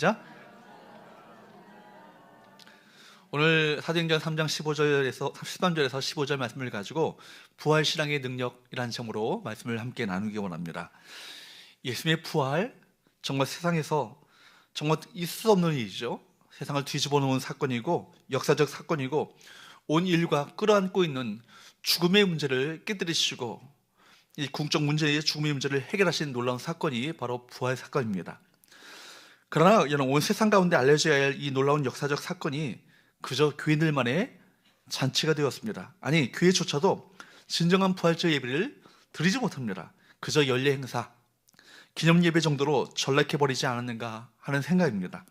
시작. 오늘 사도행전 3장 15절에서 13절에서 15절 말씀을 가지고 부활신앙의 능력이라는 제목으로 말씀을 함께 나누기 원합니다. 예수님의 부활, 정말 세상에서 정말 있을 수 없는 일이죠. 세상을 뒤집어 놓은 사건이고 역사적 사건이고 온 인류가 끌어안고 있는 죽음의 문제를 깨뜨리시고 이 궁적 문제의 죽음의 문제를 해결하신 놀라운 사건이 바로 부활 사건입니다. 그러나 여러분, 온 세상 가운데 알려져야 할 이 놀라운 역사적 사건이 그저 교인들만의 잔치가 되었습니다. 아니, 교회조차도 진정한 부활절 예배를 드리지 못합니다. 그저 연례 행사, 기념 예배 정도로 전락해버리지 않았는가 하는 생각입니다.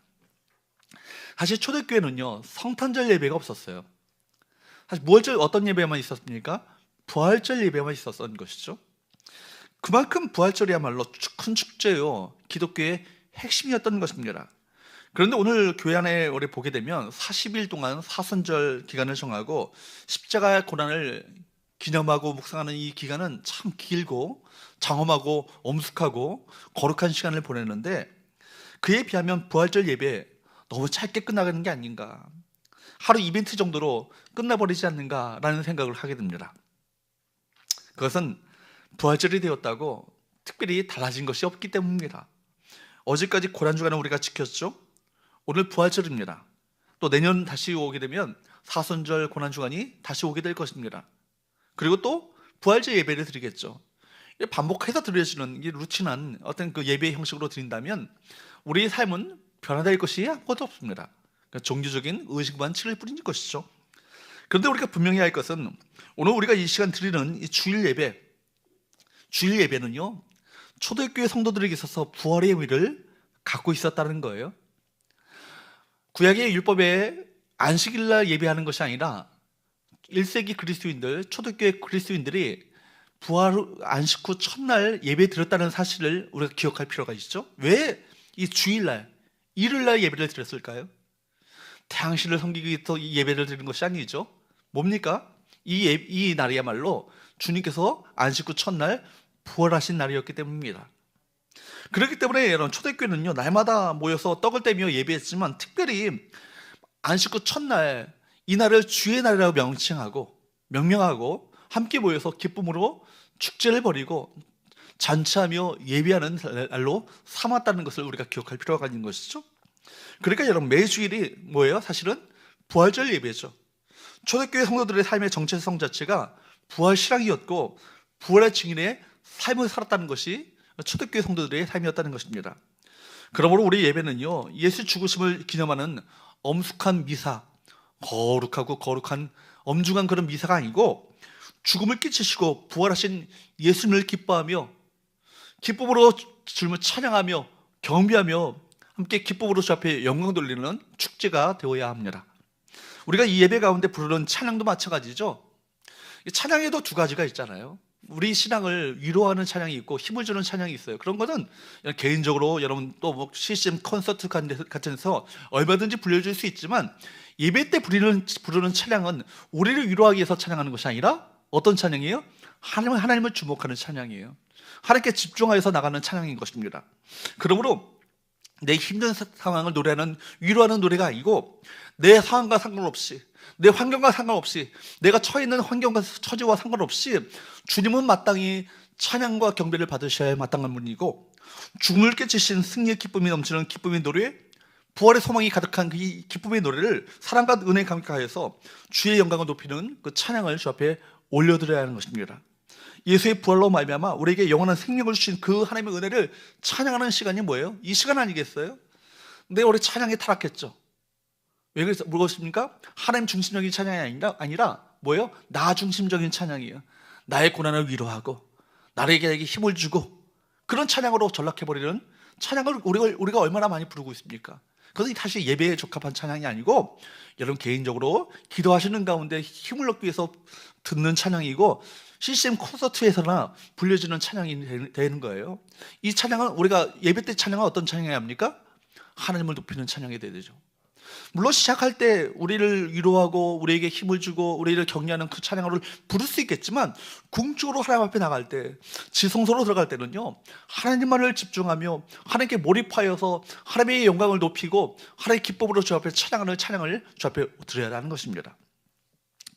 사실 초대교회는요, 성탄절 예배가 없었어요. 사실 무얼절 어떤 예배만 있었습니까? 부활절 예배만 있었던 것이죠. 그만큼 부활절이야말로 큰 축제요, 기독교의 핵심이었던 것입니다. 그런데 오늘 교회 안에 우리 보게 되면 40일 동안 사순절 기간을 정하고 십자가의 고난을 기념하고 묵상하는 이 기간은 참 길고 장엄하고 엄숙하고 거룩한 시간을 보내는데, 그에 비하면 부활절 예배 너무 짧게 끝나가는 게 아닌가, 하루 이벤트 정도로 끝나버리지 않는가라는 생각을 하게 됩니다. 그것은 부활절이 되었다고 특별히 달라진 것이 없기 때문입니다. 어제까지 고난주간을 우리가 지켰죠. 오늘 부활절입니다. 또 내년 다시 오게 되면 사순절 고난주간이 다시 오게 될 것입니다. 그리고 또 부활절 예배를 드리겠죠. 반복해서 드려지는 이 루틴한 어떤 그 예배 형식으로 드린다면 우리의 삶은 변화될 것이 아무것도 없습니다. 그러니까 종교적인 의식만 칠을 뿌리는 것이죠. 그런데 우리가 분명히 할 것은 오늘 우리가 이 시간 드리는 이 주일 예배는요, 초대교회 성도들에게 있어서 부활의 의미를 갖고 있었다는 거예요. 구약의 율법에 안식일날 예배하는 것이 아니라 1세기 그리스도인들, 초대교회 그리스도인들이 부활 안식 후 첫날 예배 드렸다는 사실을 우리가 기억할 필요가 있죠. 왜 이 주일날, 일요일날 예배를 드렸을까요? 태양신을 섬기기 위해서 이 예배를 드리는 것이 아니죠. 뭡니까? 이 날이야말로 주님께서 안식 후 첫날 부활하신 날이었기 때문입니다. 그렇기 때문에 여러분, 초대교회는요, 날마다 모여서 떡을 떼며 예배했지만 특별히 안식 후 첫날 이 날을 주의 날이라고 명명하고 함께 모여서 기쁨으로 축제를 벌이고 잔치하며 예배하는 날로 삼았다는 것을 우리가 기억할 필요가 있는 것이죠. 그러니까 여러분, 매주일이 뭐예요? 사실은 부활절 예배죠. 초대교회 성도들의 삶의 정체성 자체가 부활 신앙이었고 부활의 증인의 삶을 살았다는 것이 초대교회 성도들의 삶이었다는 것입니다. 그러므로 우리 예배는요, 예수 죽으심을 기념하는 엄숙한 미사, 거룩한 엄중한 그런 미사가 아니고 죽음을 끼치시고 부활하신 예수님을 기뻐하며 기쁨으로 주님을 찬양하며 경배하며 함께 기쁨으로 주 앞에 영광 돌리는 축제가 되어야 합니다. 우리가 이 예배 가운데 부르는 찬양도 마찬가지죠. 찬양에도 두 가지가 있잖아요. 우리 신앙을 위로하는 찬양이 있고 힘을 주는 찬양이 있어요. 그런 거는 개인적으로 여러분 또 뭐 CCM 콘서트 같은 데서 얼마든지 불려줄 수 있지만, 예배 때 부르는 찬양은 우리를 위로하기 위해서 찬양하는 것이 아니라 어떤 찬양이에요? 하나님을 주목하는 찬양이에요. 하나님께 집중하여서 나가는 찬양인 것입니다. 그러므로 내 힘든 상황을 노래하는, 위로하는 노래가 아니고 내 상황과 상관없이, 내 환경과 상관없이, 내가 처해 있는 환경과 처지와 상관없이 주님은 마땅히 찬양과 경배를 받으셔야 마땅한 분이고, 죽음을 깨치신 승리의 기쁨이 넘치는 기쁨의 노래, 부활의 소망이 가득한 그 기쁨의 노래를 사랑과 은혜에 감격하여서 주의 영광을 높이는 그 찬양을 주 앞에 올려드려야 하는 것입니다. 예수의 부활로 말미암아 우리에게 영원한 생명을 주신 그 하나님의 은혜를 찬양하는 시간이 뭐예요? 이 시간 아니겠어요? 근데 우리 찬양이 타락했죠. 왜 그렇습니까? 하나님 중심적인 찬양이 아니라 뭐예요? 나 중심적인 찬양이에요. 나의 고난을 위로하고 나에게 힘을 주고 그런 찬양으로 전락해버리는 찬양을 우리가 얼마나 많이 부르고 있습니까? 그것이 사실 예배에 적합한 찬양이 아니고 여러분 개인적으로 기도하시는 가운데 힘을 얻기 위해서 듣는 찬양이고, CCM 콘서트에서나 불려지는 찬양이 되는 거예요. 이 찬양은 우리가 예배 때 찬양은 어떤 찬양이 합니까? 하나님을 높이는 찬양이 되야 되죠. 물론 시작할 때 우리를 위로하고 우리에게 힘을 주고 우리를 격려하는 그 찬양을 부를 수 있겠지만, 궁극적으로 하나님 앞에 나갈 때, 지성소로 들어갈 때는요, 하나님만을 집중하며 하나님께 몰입하여서 하나님의 영광을 높이고 하나님의 기쁨으로 주 앞에 찬양을 주 앞에 드려야 하는 것입니다.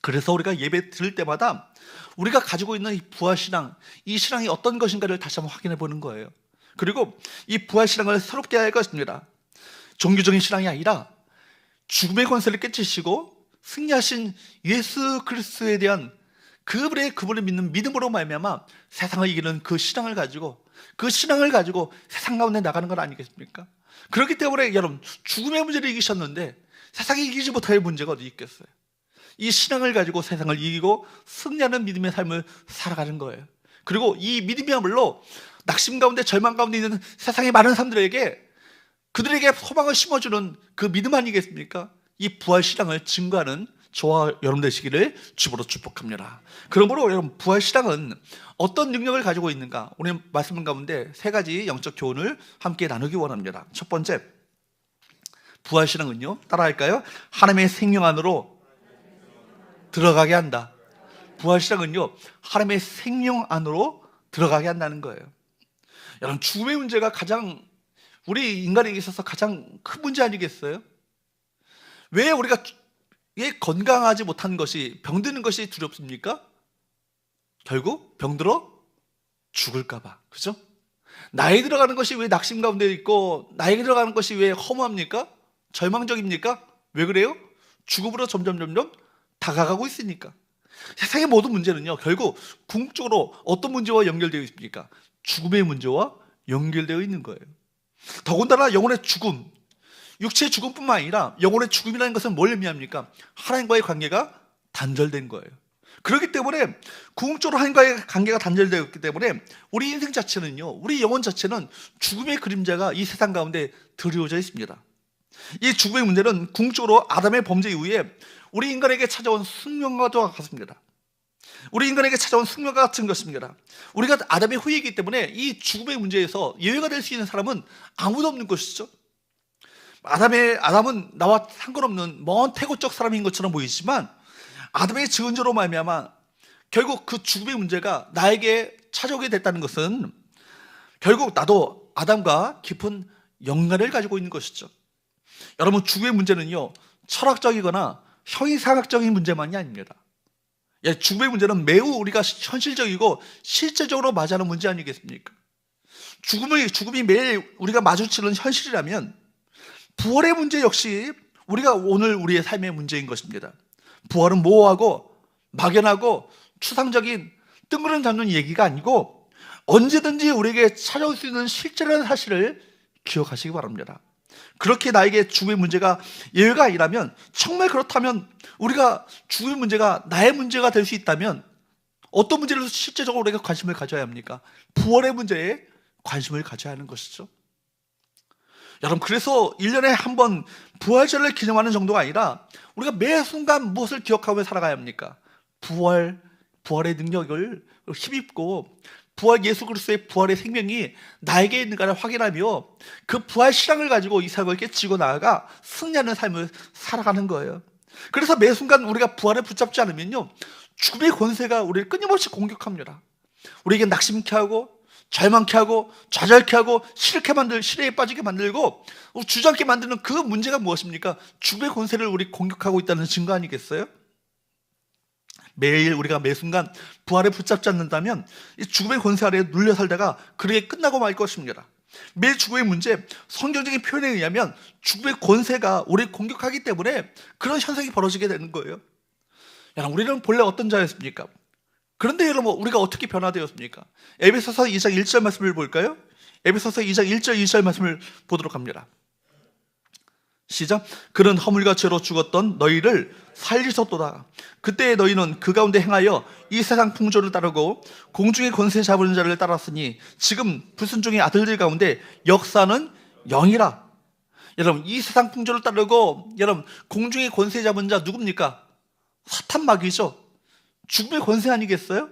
그래서 우리가 예배 드릴 때마다 우리가 가지고 있는 이 부활신앙, 이 신앙이 어떤 것인가를 다시 한번 확인해 보는 거예요. 그리고 이 부활신앙을 새롭게 할 것입니다. 종교적인 신앙이 아니라 죽음의 권세를 깨치시고 승리하신 예수 그리스도에 대한 그분을 믿는 믿음으로 말미암아 세상을 이기는 그 신앙을 가지고 세상 가운데 나가는 건 아니겠습니까? 그렇기 때문에 여러분, 죽음의 문제를 이기셨는데 세상이 이기지 못할 문제가 어디 있겠어요? 이 신앙을 가지고 세상을 이기고 승리하는 믿음의 삶을 살아가는 거예요. 그리고 이 믿음이야말로 낙심 가운데 절망 가운데 있는 세상의 많은 사람들에게, 그들에게 소망을 심어주는 그 믿음 아니겠습니까? 이 부활신앙을 증거하는 저와 여러분 되시기를 주보로 축복합니다. 그러므로 여러분, 부활신앙은 어떤 능력을 가지고 있는가? 오늘 말씀 가운데 세 가지 영적 교훈을 함께 나누기 원합니다. 첫 번째, 부활신앙은요, 따라할까요? 하나님의 생명 안으로 들어가게 한다. 부활신앙은요, 하나님의 생명 안으로 들어가게 한다는 거예요. 여러분, 죽음의 문제가 우리 인간에게 있어서 가장 큰 문제 아니겠어요? 왜 우리가 건강하지 못한 것이, 병드는 것이 두렵습니까? 결국 병들어 죽을까 봐. 그죠? 나이 들어가는 것이 왜 낙심 가운데 있고, 나이 들어가는 것이 왜 허무합니까? 절망적입니까? 왜 그래요? 죽음으로 점점 다가가고 있으니까. 세상의 모든 문제는요, 결국 궁극적으로 어떤 문제와 연결되어 있습니까? 죽음의 문제와 연결되어 있는 거예요. 더군다나 영혼의 죽음, 육체의 죽음뿐만 아니라 영혼의 죽음이라는 것은 뭘 의미합니까? 하나님과의 관계가 단절된 거예요. 그렇기 때문에 궁극적으로 하나님과의 관계가 단절되었기 때문에 우리 인생 자체는요, 우리 영혼 자체는 죽음의 그림자가 이 세상 가운데 드리워져 있습니다. 이 죽음의 문제는 궁극적으로 아담의 범죄 이후에 우리 인간에게 찾아온 숙명과도 같습니다. 우리 인간에게 찾아온 숙명과 같은 것입니다. 우리가 아담의 후예이기 때문에 이 죽음의 문제에서 예외가 될 수 있는 사람은 아무도 없는 것이죠. 아담은 나와 상관없는 먼 태고적 사람인 것처럼 보이지만, 아담의 증언자로 말미암아 결국 그 죽음의 문제가 나에게 찾아오게 됐다는 것은 결국 나도 아담과 깊은 연관을 가지고 있는 것이죠. 여러분, 죽음의 문제는요, 철학적이거나 형이상학적인 문제만이 아닙니다. 죽음의 문제는 매우 우리가 현실적이고 실제적으로 맞이하는 문제 아니겠습니까? 죽음이 매일 우리가 마주치는 현실이라면, 부활의 문제 역시 오늘 우리의 삶의 문제인 것입니다. 부활은 모호하고 막연하고 추상적인 뜬구름 잡는 얘기가 아니고, 언제든지 우리에게 찾아올 수 있는 실제라는 사실을 기억하시기 바랍니다. 그렇게 나에게 죽음의 문제가 예외가 아니라면, 정말 그렇다면 우리가 죽음의 문제가 나의 문제가 될 수 있다면 어떤 문제를 실제적으로 우리가 관심을 가져야 합니까? 부활의 문제에 관심을 가져야 하는 것이죠. 여러분, 그래서 1년에 한 번 부활절을 기념하는 정도가 아니라 우리가 매 순간 무엇을 기억하며 살아가야 합니까? 부활의 능력을 힘입고 예수 그리스도의 부활의 생명이 나에게 있는가를 확인하며 그 부활 신앙을 가지고 이 삶을 깨치고 나아가 승리하는 삶을 살아가는 거예요. 그래서 매 순간 우리가 부활을 붙잡지 않으면요, 죽음의 권세가 우리를 끊임없이 공격합니다. 우리에게 낙심케 하고 절망케 하고 좌절케 하고 시래에 빠지게 만들고 주저앉게 만드는 그 문제가 무엇입니까? 죽음의 권세를 우리 공격하고 있다는 증거 아니겠어요? 매일 우리가 매 순간 부활에 붙잡지 않는다면 이 죽음의 권세 아래에 눌려 살다가 그렇게 끝나고 말 것입니다. 매일 죽음의 문제, 성경적인 표현에 의하면 죽음의 권세가 우리를 공격하기 때문에 그런 현상이 벌어지게 되는 거예요. 우리는 본래 어떤 자였습니까? 그런데 여러분, 우리가 어떻게 변화되었습니까? 에베소서 2장 1절 말씀을 볼까요? 에베소서 2장 1절 2절 말씀을 보도록 합니다. 시작. 그는 허물과 죄로 죽었던 너희를 살리셨도다. 그때 너희는 그 가운데 행하여 이 세상 풍조를 따르고 공중의 권세 잡은 자를 따랐으니 지금 불순종의 아들들 가운데 역사는 영이라. 여러분, 이 세상 풍조를 따르고 공중의 권세 잡은 자 누굽니까? 사탄 마귀죠. 죽음의 권세 아니겠어요?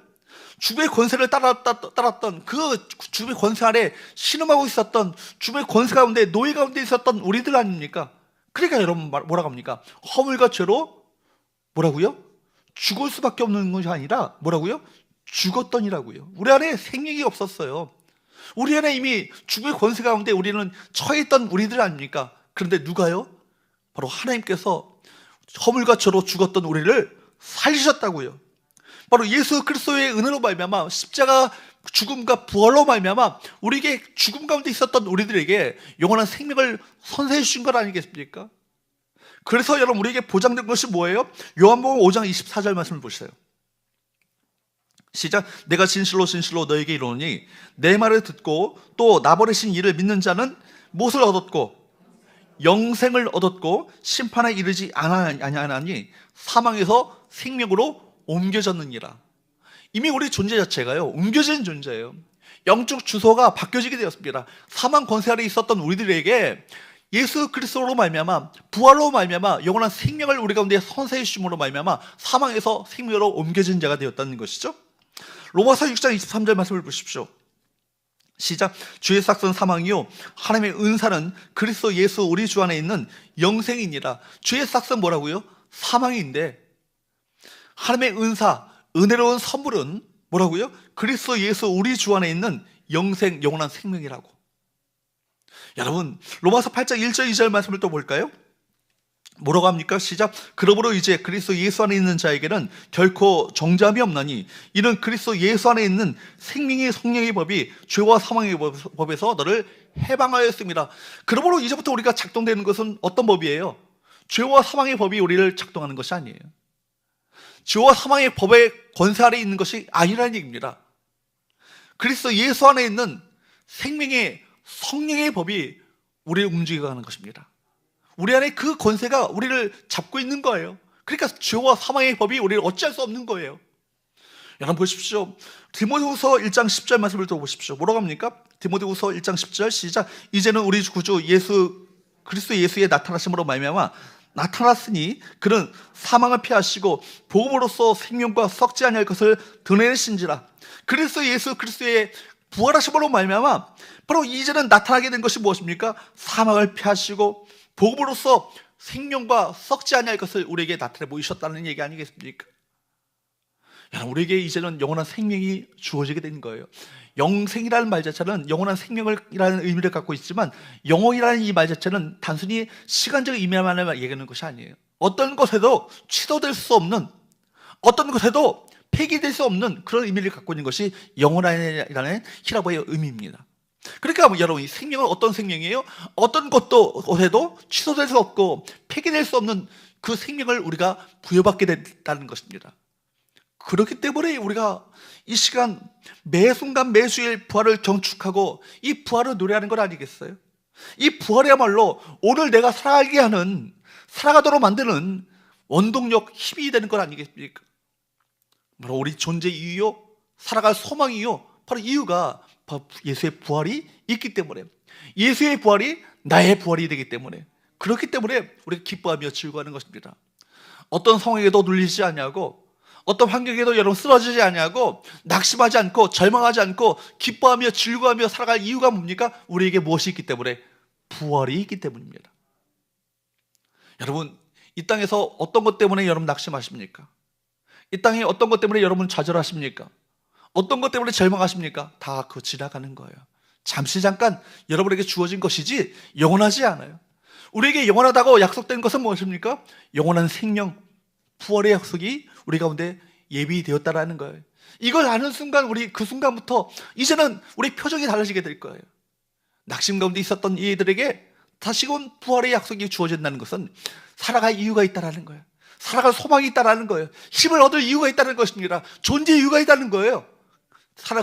죽음의 권세를 따랐던 그 죽음의 권세 아래 신음하고 있었던, 죽음의 권세 가운데 노예 가운데 있었던 우리들 아닙니까? 그러니까 여러분 뭐라고 합니까? 허물과 죄로 뭐라고요? 죽을 수밖에 없는 것이 아니라 뭐라고요? 죽었더니라고요. 우리 안에 생명이 없었어요. 우리 안에 이미 죽을 권세 가운데 우리는 처했던 우리들 아닙니까? 그런데 누가요? 바로 하나님께서 허물과 죄로 죽었던 우리를 살리셨다고요. 바로 예수 그리스도의 은혜로 말미암아 십자가 죽음과 부활로 말미암아 우리에게 죽음 가운데 있었던 우리들에게 영원한 생명을 선사해 주신 것 아니겠습니까? 그래서 여러분 우리에게 보장된 것이 뭐예요? 요한복음 5장 24절 말씀을 보세요. 시작. 내가 진실로 진실로 너에게 이르노니 내 말을 듣고 또 나 보내신 이를 믿는 자는 무엇을 얻었고 영생을 얻었고 심판에 이르지 아니하나니 사망에서 생명으로 옮겨졌느니라. 이미 우리 존재 자체가요 옮겨진 존재예요. 영적 주소가 바뀌어지게 되었습니다. 사망 권세 아래 있었던 우리들에게 예수 그리스도로 말미암아 부활로 말미암아 영원한 생명을 우리 가운데 선사해 주심으로 말미암아 사망에서 생명으로 옮겨진 자가 되었다는 것이죠. 로마서 6장 23절 말씀을 보십시오. 시작. 주의 삭은 사망이요 하나님의 은사는 그리스도 예수 우리 주 안에 있는 영생이니라. 주의 삭은 뭐라고요? 사망인데 하나님의 은사, 은혜로운 선물은 뭐라고요? 그리스도 예수 우리 주 안에 있는 영생, 영원한 생명이라고. 여러분 로마서 8장 1절 2절 말씀을 또 볼까요? 뭐라고 합니까? 시작. 그러므로 이제 그리스도 예수 안에 있는 자에게는 결코 정죄함이 없나니 이는 그리스도 예수 안에 있는 생명의 성령의 법이 죄와 사망의 법에서 너를 해방하였습니다. 그러므로 이제부터 우리가 작동되는 것은 어떤 법이에요? 죄와 사망의 법이 우리를 작동하는 것이 아니에요. 죄와 사망의 법의 권세 아래 있는 것이 아니라는 얘기입니다. 그리스도 예수 안에 있는 생명의 성령의 법이 우리를 움직이게 하는 것입니다. 우리 안에 그 권세가 우리를 잡고 있는 거예요. 그러니까 죄와 사망의 법이 우리를 어찌할 수 없는 거예요. 여러분 보십시오. 디모데후서 1장 10절 말씀을 또 보십시오. 뭐라고 합니까? 디모데후서 1장 10절 시작. 이제는 우리 구주 예수 그리스도 예수의 나타나심으로 말미암아 나타났으니 그는 사망을 피하시고 복음으로써 생명과 썩지 아니할 것을 드러내신지라. 그리스도 예수 그리스도의 부활하심으로 말미암아 바로 이제는 나타나게 된 것이 무엇입니까? 사망을 피하시고 복음으로써 생명과 썩지 아니할 것을 우리에게 나타내 보이셨다는 얘기 아니겠습니까? 여러분 우리에게 이제는 영원한 생명이 주어지게 된 거예요. 영생이라는 말 자체는 영원한 생명이라는 의미를 갖고 있지만 영혼이라는 이 말 자체는 단순히 시간적 의미만 얘기하는 것이 아니에요. 어떤 것에도 취소될 수 없는, 어떤 것에도 폐기될 수 없는 그런 의미를 갖고 있는 것이 영혼이라는 히라보의 의미입니다. 그러니까 여러분 이 생명은 어떤 생명이에요? 어떤 것에도 취소될 수 없고 폐기될 수 없는 그 생명을 우리가 부여받게 됐다는 것입니다. 그렇기 때문에 우리가 이 시간 매 순간 매주일 부활을 경축하고 이 부활을 노래하는 것 아니겠어요? 이 부활이야말로 오늘 내가 살아가게 하는, 살아가도록 만드는 원동력, 힘이 되는 것 아니겠습니까? 바로 우리 존재 이유요, 살아갈 소망이요, 바로 이유가 바로 예수의 부활이 있기 때문에, 예수의 부활이 나의 부활이 되기 때문에, 그렇기 때문에 우리가 기뻐하며 즐거워하는 것입니다. 어떤 상황에도 눌리지 아니하고 어떤 환경에도 여러분 쓰러지지 아니하고 낙심하지 않고 절망하지 않고 기뻐하며 즐거워하며 살아갈 이유가 뭡니까? 우리에게 무엇이 있기 때문에? 부활이 있기 때문입니다. 여러분 이 땅에서 어떤 것 때문에 여러분 낙심하십니까? 이 땅에 어떤 것 때문에 여러분 좌절하십니까? 어떤 것 때문에 절망하십니까? 다 그거 지나가는 거예요. 잠시 잠깐 여러분에게 주어진 것이지 영원하지 않아요. 우리에게 영원하다고 약속된 것은 무엇입니까? 영원한 생명, 부활의 약속이 우리 가운데 예비되었다라는 거예요. 이걸 아는 순간 우리 그 순간부터 이제는 우리 표정이 달라지게 될 거예요. 낙심 가운데 있었던 이들에게 다시금 부활의 약속이 주어진다는 것은 살아갈 이유가 있다라는 거예요. 살아갈 소망이 있다라는 거예요. 힘을 얻을 이유가 있다는 것입니다. 존재 이유가 있다는 거예요.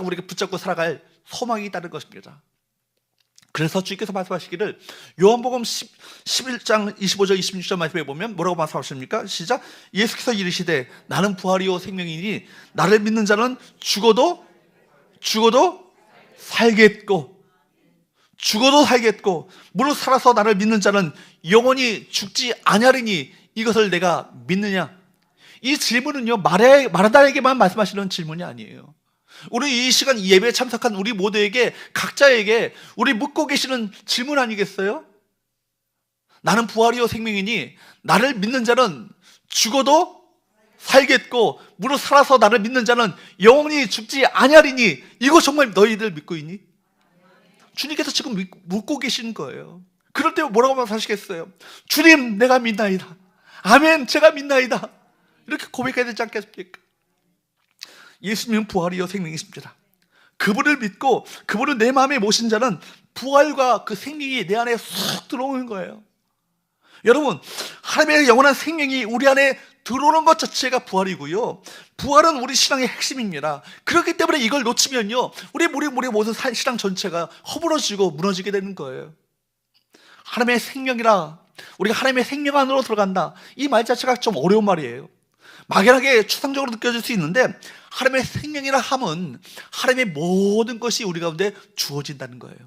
우리가 붙잡고 살아갈 소망이 있다는 것입니다. 그래서 주께서 말씀하시기를 요한복음 11장 25절 26절 말씀에 보면 뭐라고 말씀하십니까? 시작. 예수께서 이르시되 나는 부활이요 생명이니 나를 믿는 자는 죽어도 살겠고 무릇 살아서 나를 믿는 자는 영원히 죽지 아니하리니 이것을 내가 믿느냐? 이 질문은요 마라다에게만 말씀하시는 질문이 아니에요. 우리 이 시간 예배에 참석한 우리 모두에게, 각자에게 우리 묻고 계시는 질문 아니겠어요? 나는 부활이요 생명이니 나를 믿는 자는 죽어도 살겠고 무릇 살아서 나를 믿는 자는 영원히 죽지 아니하리니 이거 정말 너희들 믿고 있니? 주님께서 지금 묻고 계신 거예요. 그럴 때 뭐라고 말씀하시겠어요? 주님 내가 믿나이다. 아멘 제가 믿나이다. 이렇게 고백해야 되지 않겠습니까? 예수님은 부활이요 생명이십니다. 그분을 믿고 그분을 내 마음에 모신 자는 부활과 그 생명이 내 안에 쑥 들어오는 거예요. 여러분, 하나님의 영원한 생명이 우리 안에 들어오는 것 자체가 부활이고요, 부활은 우리 신앙의 핵심입니다. 그렇기 때문에 이걸 놓치면요 우리 모든 신앙 전체가 허물어지고 무너지게 되는 거예요. 하나님의 생명이라, 우리가 하나님의 생명 안으로 들어간다, 이 말 자체가 좀 어려운 말이에요. 막연하게 추상적으로 느껴질 수 있는데, 하나님의 생명이라 함은 하나님의 모든 것이 우리 가운데 주어진다는 거예요.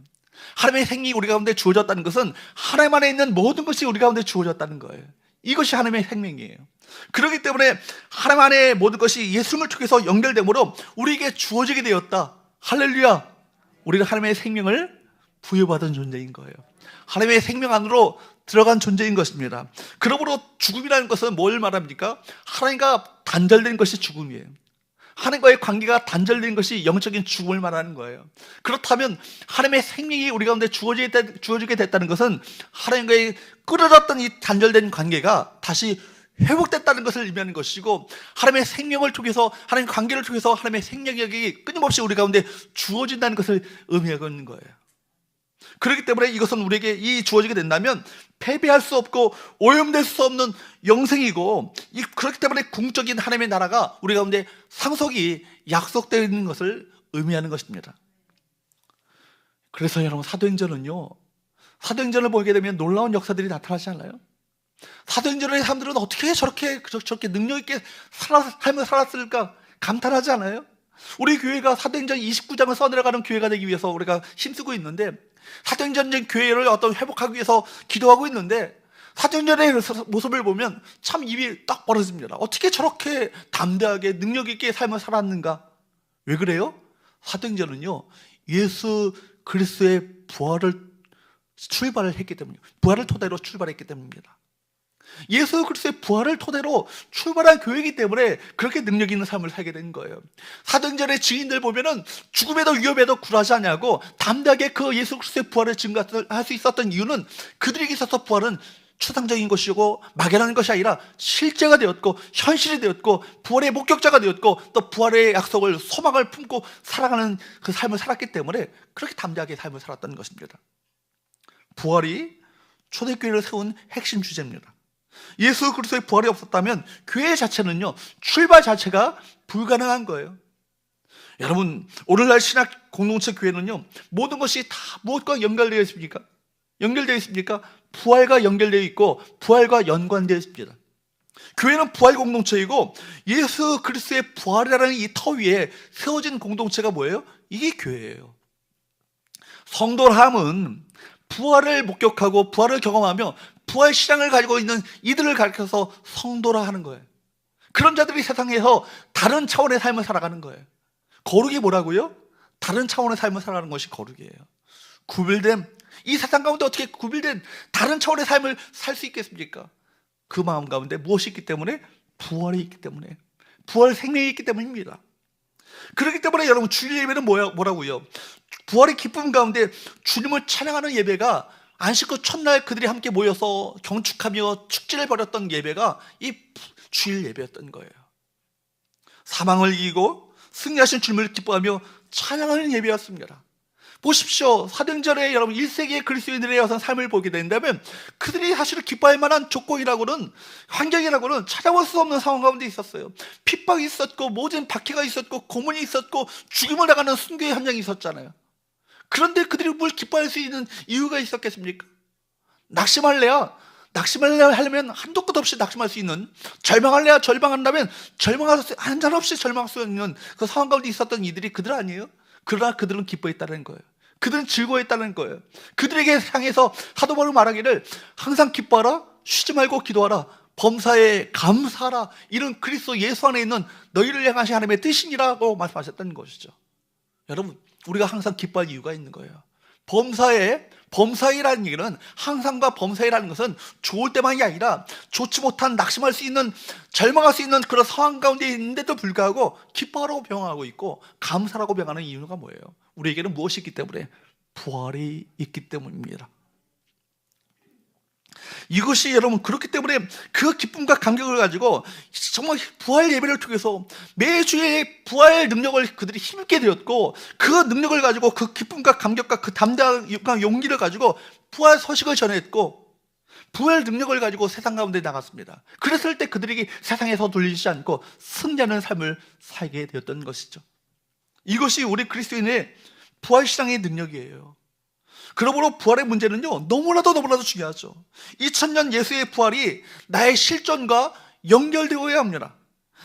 하나님의 생명이 우리 가운데 주어졌다는 것은 하나님 안에 있는 모든 것이 우리 가운데 주어졌다는 거예요. 이것이 하나님의 생명이에요. 그렇기 때문에 하나님 안에 모든 것이 예수님을 통해서 연결되므로 우리에게 주어지게 되었다. 할렐루야! 우리는 하나님의 생명을 부여받은 존재인 거예요. 하나님의 생명 안으로 들어간 존재인 것입니다. 그러므로 죽음이라는 것은 뭘 말합니까? 하나님과 단절된 것이 죽음이에요. 하나님과의 관계가 단절된 것이 영적인 죽음을 말하는 거예요. 그렇다면 하나님의 생명이 우리 가운데 주어지게 됐다는 것은 하나님과의 끊어졌던 이 단절된 관계가 다시 회복됐다는 것을 의미하는 것이고, 하나님의 생명을 통해서, 하나님 관계를 통해서 하나님의 생명력이 끊임없이 우리 가운데 주어진다는 것을 의미하고 있는 거예요. 그렇기 때문에 이것은 우리에게 이 주어지게 된다면 패배할 수 없고 오염될 수 없는 영생이고, 그렇기 때문에 궁적인 하나님의 나라가 우리 가운데 상속이 약속되어 있는 것을 의미하는 것입니다. 그래서 여러분, 사도행전을 보게 되면 놀라운 역사들이 나타나지 않나요? 사도행전의 사람들은 어떻게 저렇게 능력 있게 삶을 살았을까 감탄하지 않아요? 우리 교회가 사도행전 29장을 써내려가는 교회가 되기 위해서 우리가 힘쓰고 있는데, 사도행전 교회를 회복하기 위해서 기도하고 있는데, 사도행전의 모습을 보면 참 입이 딱 벌어집니다. 어떻게 저렇게 담대하게 능력 있게 삶을 살았는가? 왜 그래요? 사도행전은요 예수 그리스도의 부활을 했기 때문이에요. 부활을 토대로 출발했기 때문입니다. 예수 그리스도의 부활을 토대로 출발한 교회이기 때문에 그렇게 능력 있는 삶을 살게 된 거예요. 사도행전의 증인들 보면은 죽음에도 위협에도 굴하지 않냐고 담대하게 그 예수 그리스도의 부활을 증거할 수 있었던 이유는 그들에게 있어서 부활은 추상적인 것이고 막연한 것이 아니라 실제가 되었고 현실이 되었고 부활의 목격자가 되었고 또 부활의 약속을 소망을 품고 살아가는 그 삶을 살았기 때문에 그렇게 담대하게 삶을 살았다는 것입니다. 부활이 초대교회를 세운 핵심 주제입니다. 예수 그리스도의 부활이 없었다면 교회 자체는요 출발 자체가 불가능한 거예요. 여러분, 오늘날 신학 공동체 교회는요 모든 것이 다 무엇과 연결되어 있습니까? 부활과 연결되어 있고 부활과 연관되어 있습니다. 교회는 부활 공동체이고 예수 그리스도의 부활이라는 이 터 위에 세워진 공동체가 뭐예요? 이게 교회예요. 성도함은 부활을 목격하고 부활을 경험하며 부활 신앙을 가지고 있는 이들을 가르쳐서 성도라 하는 거예요. 그런 자들이 세상에서 다른 차원의 삶을 살아가는 거예요. 거룩이 뭐라고요? 다른 차원의 삶을 살아가는 것이 거룩이에요. 구별됨, 이 세상 가운데 어떻게 구별된 다른 차원의 삶을 살 수 있겠습니까? 그 마음 가운데 무엇이 있기 때문에? 부활이 있기 때문에, 부활 생명이 있기 때문입니다. 그렇기 때문에 여러분, 주일 예배는 뭐라고요? 부활의 기쁨 가운데 주님을 찬양하는 예배가, 안식구 첫날 그들이 함께 모여서 경축하며 축제를 벌였던 예배가 이 주일 예배였던 거예요. 사망을 이기고 승리하신 주님을 기뻐하며 찬양하는 예배였습니다. 보십시오. 사도행전에 여러분 1세기의 그리스도인들의 어떤 삶을 보게 된다면 그들이 사실은 기뻐할 만한 조건이라고는, 환경이라고는 찾아볼 수 없는 상황 가운데 있었어요. 핍박이 있었고 모든 박해가 있었고 고문이 있었고 죽임을 당하는 순교의 함정이 있었잖아요. 그런데 그들이 뭘 기뻐할 수 있는 이유가 있었겠습니까? 낙심하려면 한도 끝 없이 낙심할 수 있는, 절망한다면 한잔없이 절망할 수 있는 그 상황 가운데 있었던 이들이 그들 아니에요? 그러나 그들은 기뻐했다는 거예요. 그들은 즐거워했다는 거예요. 그들에게 향해서 사도 바울이 말하기를 항상 기뻐하라, 쉬지 말고 기도하라, 범사에 감사하라, 이런 그리스도 예수 안에 있는 너희를 향하신 하나님의 뜻이니라고 말씀하셨다는 것이죠. 여러분, 우리가 항상 기뻐할 이유가 있는 거예요. 범사에 범사이라는 얘기는, 항상과 범사이라는 것은 좋을 때만이 아니라 좋지 못한, 낙심할 수 있는, 절망할 수 있는 그런 상황 가운데 있는데도 불구하고 기뻐하라고 병하고 있고 감사라고 병하는 이유가 뭐예요? 우리에게는 무엇이 있기 때문에? 부활이 있기 때문입니다. 이것이 여러분, 그렇기 때문에 그 기쁨과 감격을 가지고 정말 부활 예배를 통해서 매주의 부활 능력을 그들이 힘있게 되었고, 그 능력을 가지고 그 기쁨과 감격과 그 담대함과 용기를 가지고 부활 소식을 전했고, 부활 능력을 가지고 세상 가운데 나갔습니다. 그랬을 때 그들에게 세상에서 돌리지 않고 승리하는 삶을 살게 되었던 것이죠. 이것이 우리 그리스도인의 부활신앙의 능력이에요. 그러므로 부활의 문제는요, 너무나도 중요하죠. 2000년 예수의 부활이 나의 실존과 연결되어야 합니다.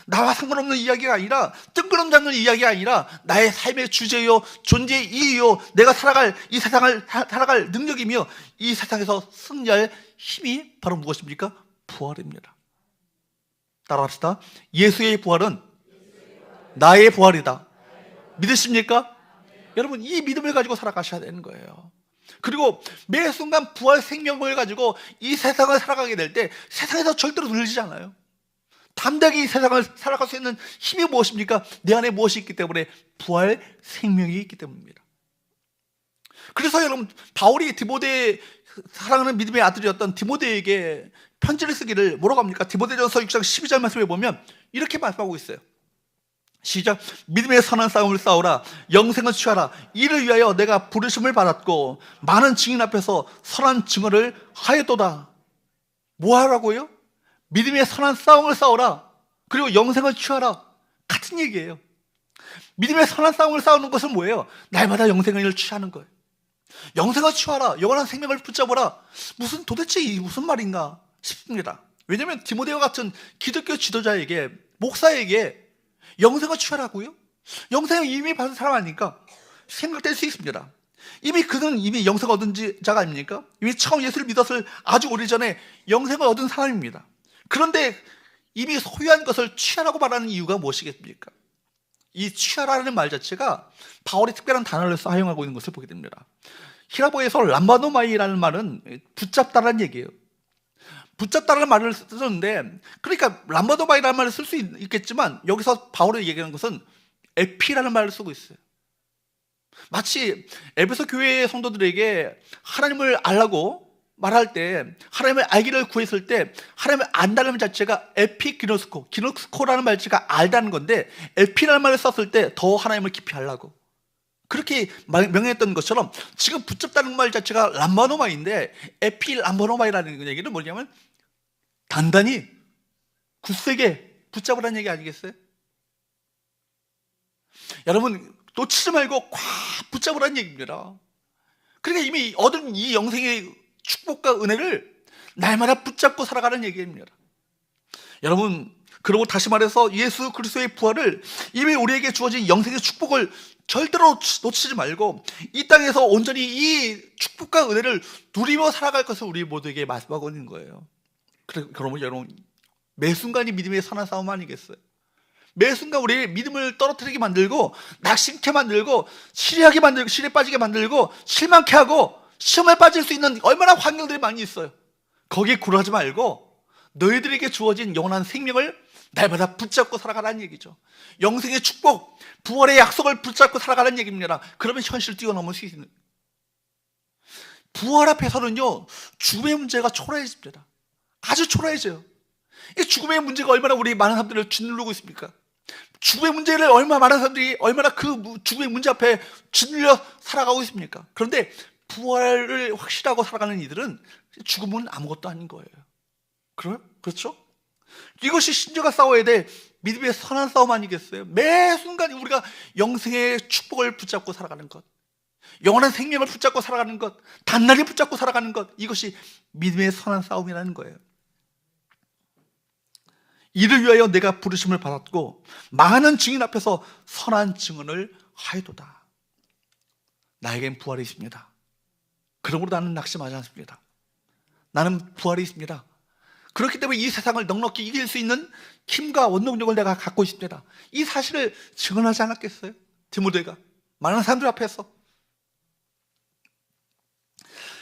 나와 상관없는 이야기가 아니라, 뜬구름 잡는 이야기가 아니라 나의 삶의 주제요, 존재의 이유요, 내가 살아갈, 이 세상을 살아갈 능력이며 이 세상에서 승리할 힘이 바로 무엇입니까? 부활입니다. 따라합시다. 예수의 부활은 나의 부활이다. 믿으십니까? 여러분, 이 믿음을 가지고 살아가셔야 되는 거예요. 그리고 매 순간 부활 생명을 가지고 이 세상을 살아가게 될 때 세상에서 절대로 눌리지 않아요. 담대하게 이 세상을 살아갈 수 있는 힘이 무엇입니까? 내 안에 무엇이 있기 때문에? 부활 생명이 있기 때문입니다. 그래서 여러분, 바울이 디모데, 사랑하는 믿음의 아들이었던 디모데에게 편지를 쓰기를 뭐라고 합니까? 디모데전서 6장 12절 말씀에 보면 이렇게 말씀하고 있어요. 시작. 믿음의 선한 싸움을 싸우라. 영생을 취하라. 이를 위하여 내가 부르심을 받았고 많은 증인 앞에서 선한 증언을 하였도다. 뭐 하라고요? 믿음의 선한 싸움을 싸우라. 그리고 영생을 취하라. 같은 얘기예요. 믿음의 선한 싸움을 싸우는 것은 뭐예요? 날마다 영생을 취하는 거예요. 영생을 취하라. 영원한 생명을 붙잡아라. 도대체 이 무슨 말인가 싶습니다. 왜냐하면 디모데와 같은 기독교 지도자에게, 목사에게 영생을 취하라고요? 영생을 이미 받은 사람 아닙니까? 생각될 수 있습니다. 그는 이미 영생을 얻은 자가 아닙니까? 이미 처음 예수를 믿었을 아주 오래전에 영생을 얻은 사람입니다. 그런데 이미 소유한 것을 취하라고 말하는 이유가 무엇이겠습니까? 이 취하라는 말 자체가 바울이 특별한 단어를 사용하고 있는 것을 보게 됩니다. 히라보에서 람바노마이라는 말은 붙잡다라는 얘기예요. 붙잡다라는 말을 쓰는데, 그러니까 람바도바이라는 말을 쓸 수 있겠지만 여기서 바울이 얘기하는 것은 에피라는 말을 쓰고 있어요. 마치 에베소 교회의 성도들에게 하나님을 알라고 말할 때, 하나님을 알기를 구했을 때 하나님을 안다는 자체가 에피기노스코, 기노스코라는 말 자체가 알다는 건데, 에피라는 말을 썼을 때 더 하나님을 깊이 알라고 그렇게 명했던 것처럼, 지금 붙잡다는 말 자체가 람바노마인데 에피 람바노마이라는 얘기는 뭐냐면 단단히 굳세게 붙잡으라는 얘기 아니겠어요? 여러분, 놓치지 말고 꽉 붙잡으라는 얘기입니다. 그러니까 이미 얻은 이 영생의 축복과 은혜를 날마다 붙잡고 살아가는 얘기입니다. 여러분, 그리고 다시 말해서 예수 그리스도의 부활을, 이미 우리에게 주어진 영생의 축복을 절대로 놓치지 말고 이 땅에서 온전히 이 축복과 은혜를 누리며 살아갈 것을 우리 모두에게 말씀하고 있는 거예요. 그러면 여러분, 매 순간이 믿음의 선한 싸움 아니겠어요? 매 순간 우리의 믿음을 떨어뜨리게 만들고, 낙심케 만들고, 시리하게 만들고, 시리에 빠지게 만들고, 실망케 하고, 시험에 빠질 수 있는 얼마나 환경들이 많이 있어요. 거기에 굴하지 말고 너희들에게 주어진 영원한 생명을 날마다 붙잡고 살아가라는 얘기죠. 영생의 축복, 부활의 약속을 붙잡고 살아가라는 얘기입니다. 그러면 현실을 뛰어넘을 수 있는, 부활 앞에서는요, 죽음의 문제가 초라해집니다. 아주 초라해져요. 이 죽음의 문제가 얼마나 우리 많은 사람들을 짓누르고 있습니까? 죽음의 문제를 얼마나 많은 사람들이 얼마나 그 죽음의 문제 앞에 짓눌려 살아가고 있습니까? 그런데 부활을 확실하고 살아가는 이들은 죽음은 아무것도 아닌 거예요. 그렇죠? 이것이 신자가 싸워야 될 믿음의 선한 싸움 아니겠어요? 매 순간 우리가 영생의 축복을 붙잡고 살아가는 것, 영원한 생명을 붙잡고 살아가는 것, 단단히 붙잡고 살아가는 것, 이것이 믿음의 선한 싸움이라는 거예요. 이를 위하여 내가 부르심을 받았고 많은 증인 앞에서 선한 증언을 하여도다. 나에겐 부활이 있습니다. 그러므로 나는 낙심하지 않습니다. 나는 부활이 있습니다. 그렇기 때문에 이 세상을 넉넉히 이길 수 있는 힘과 원동력을 내가 갖고 있습니다. 이 사실을 증언하지 않았겠어요? 디모데가 많은 사람들 앞에서.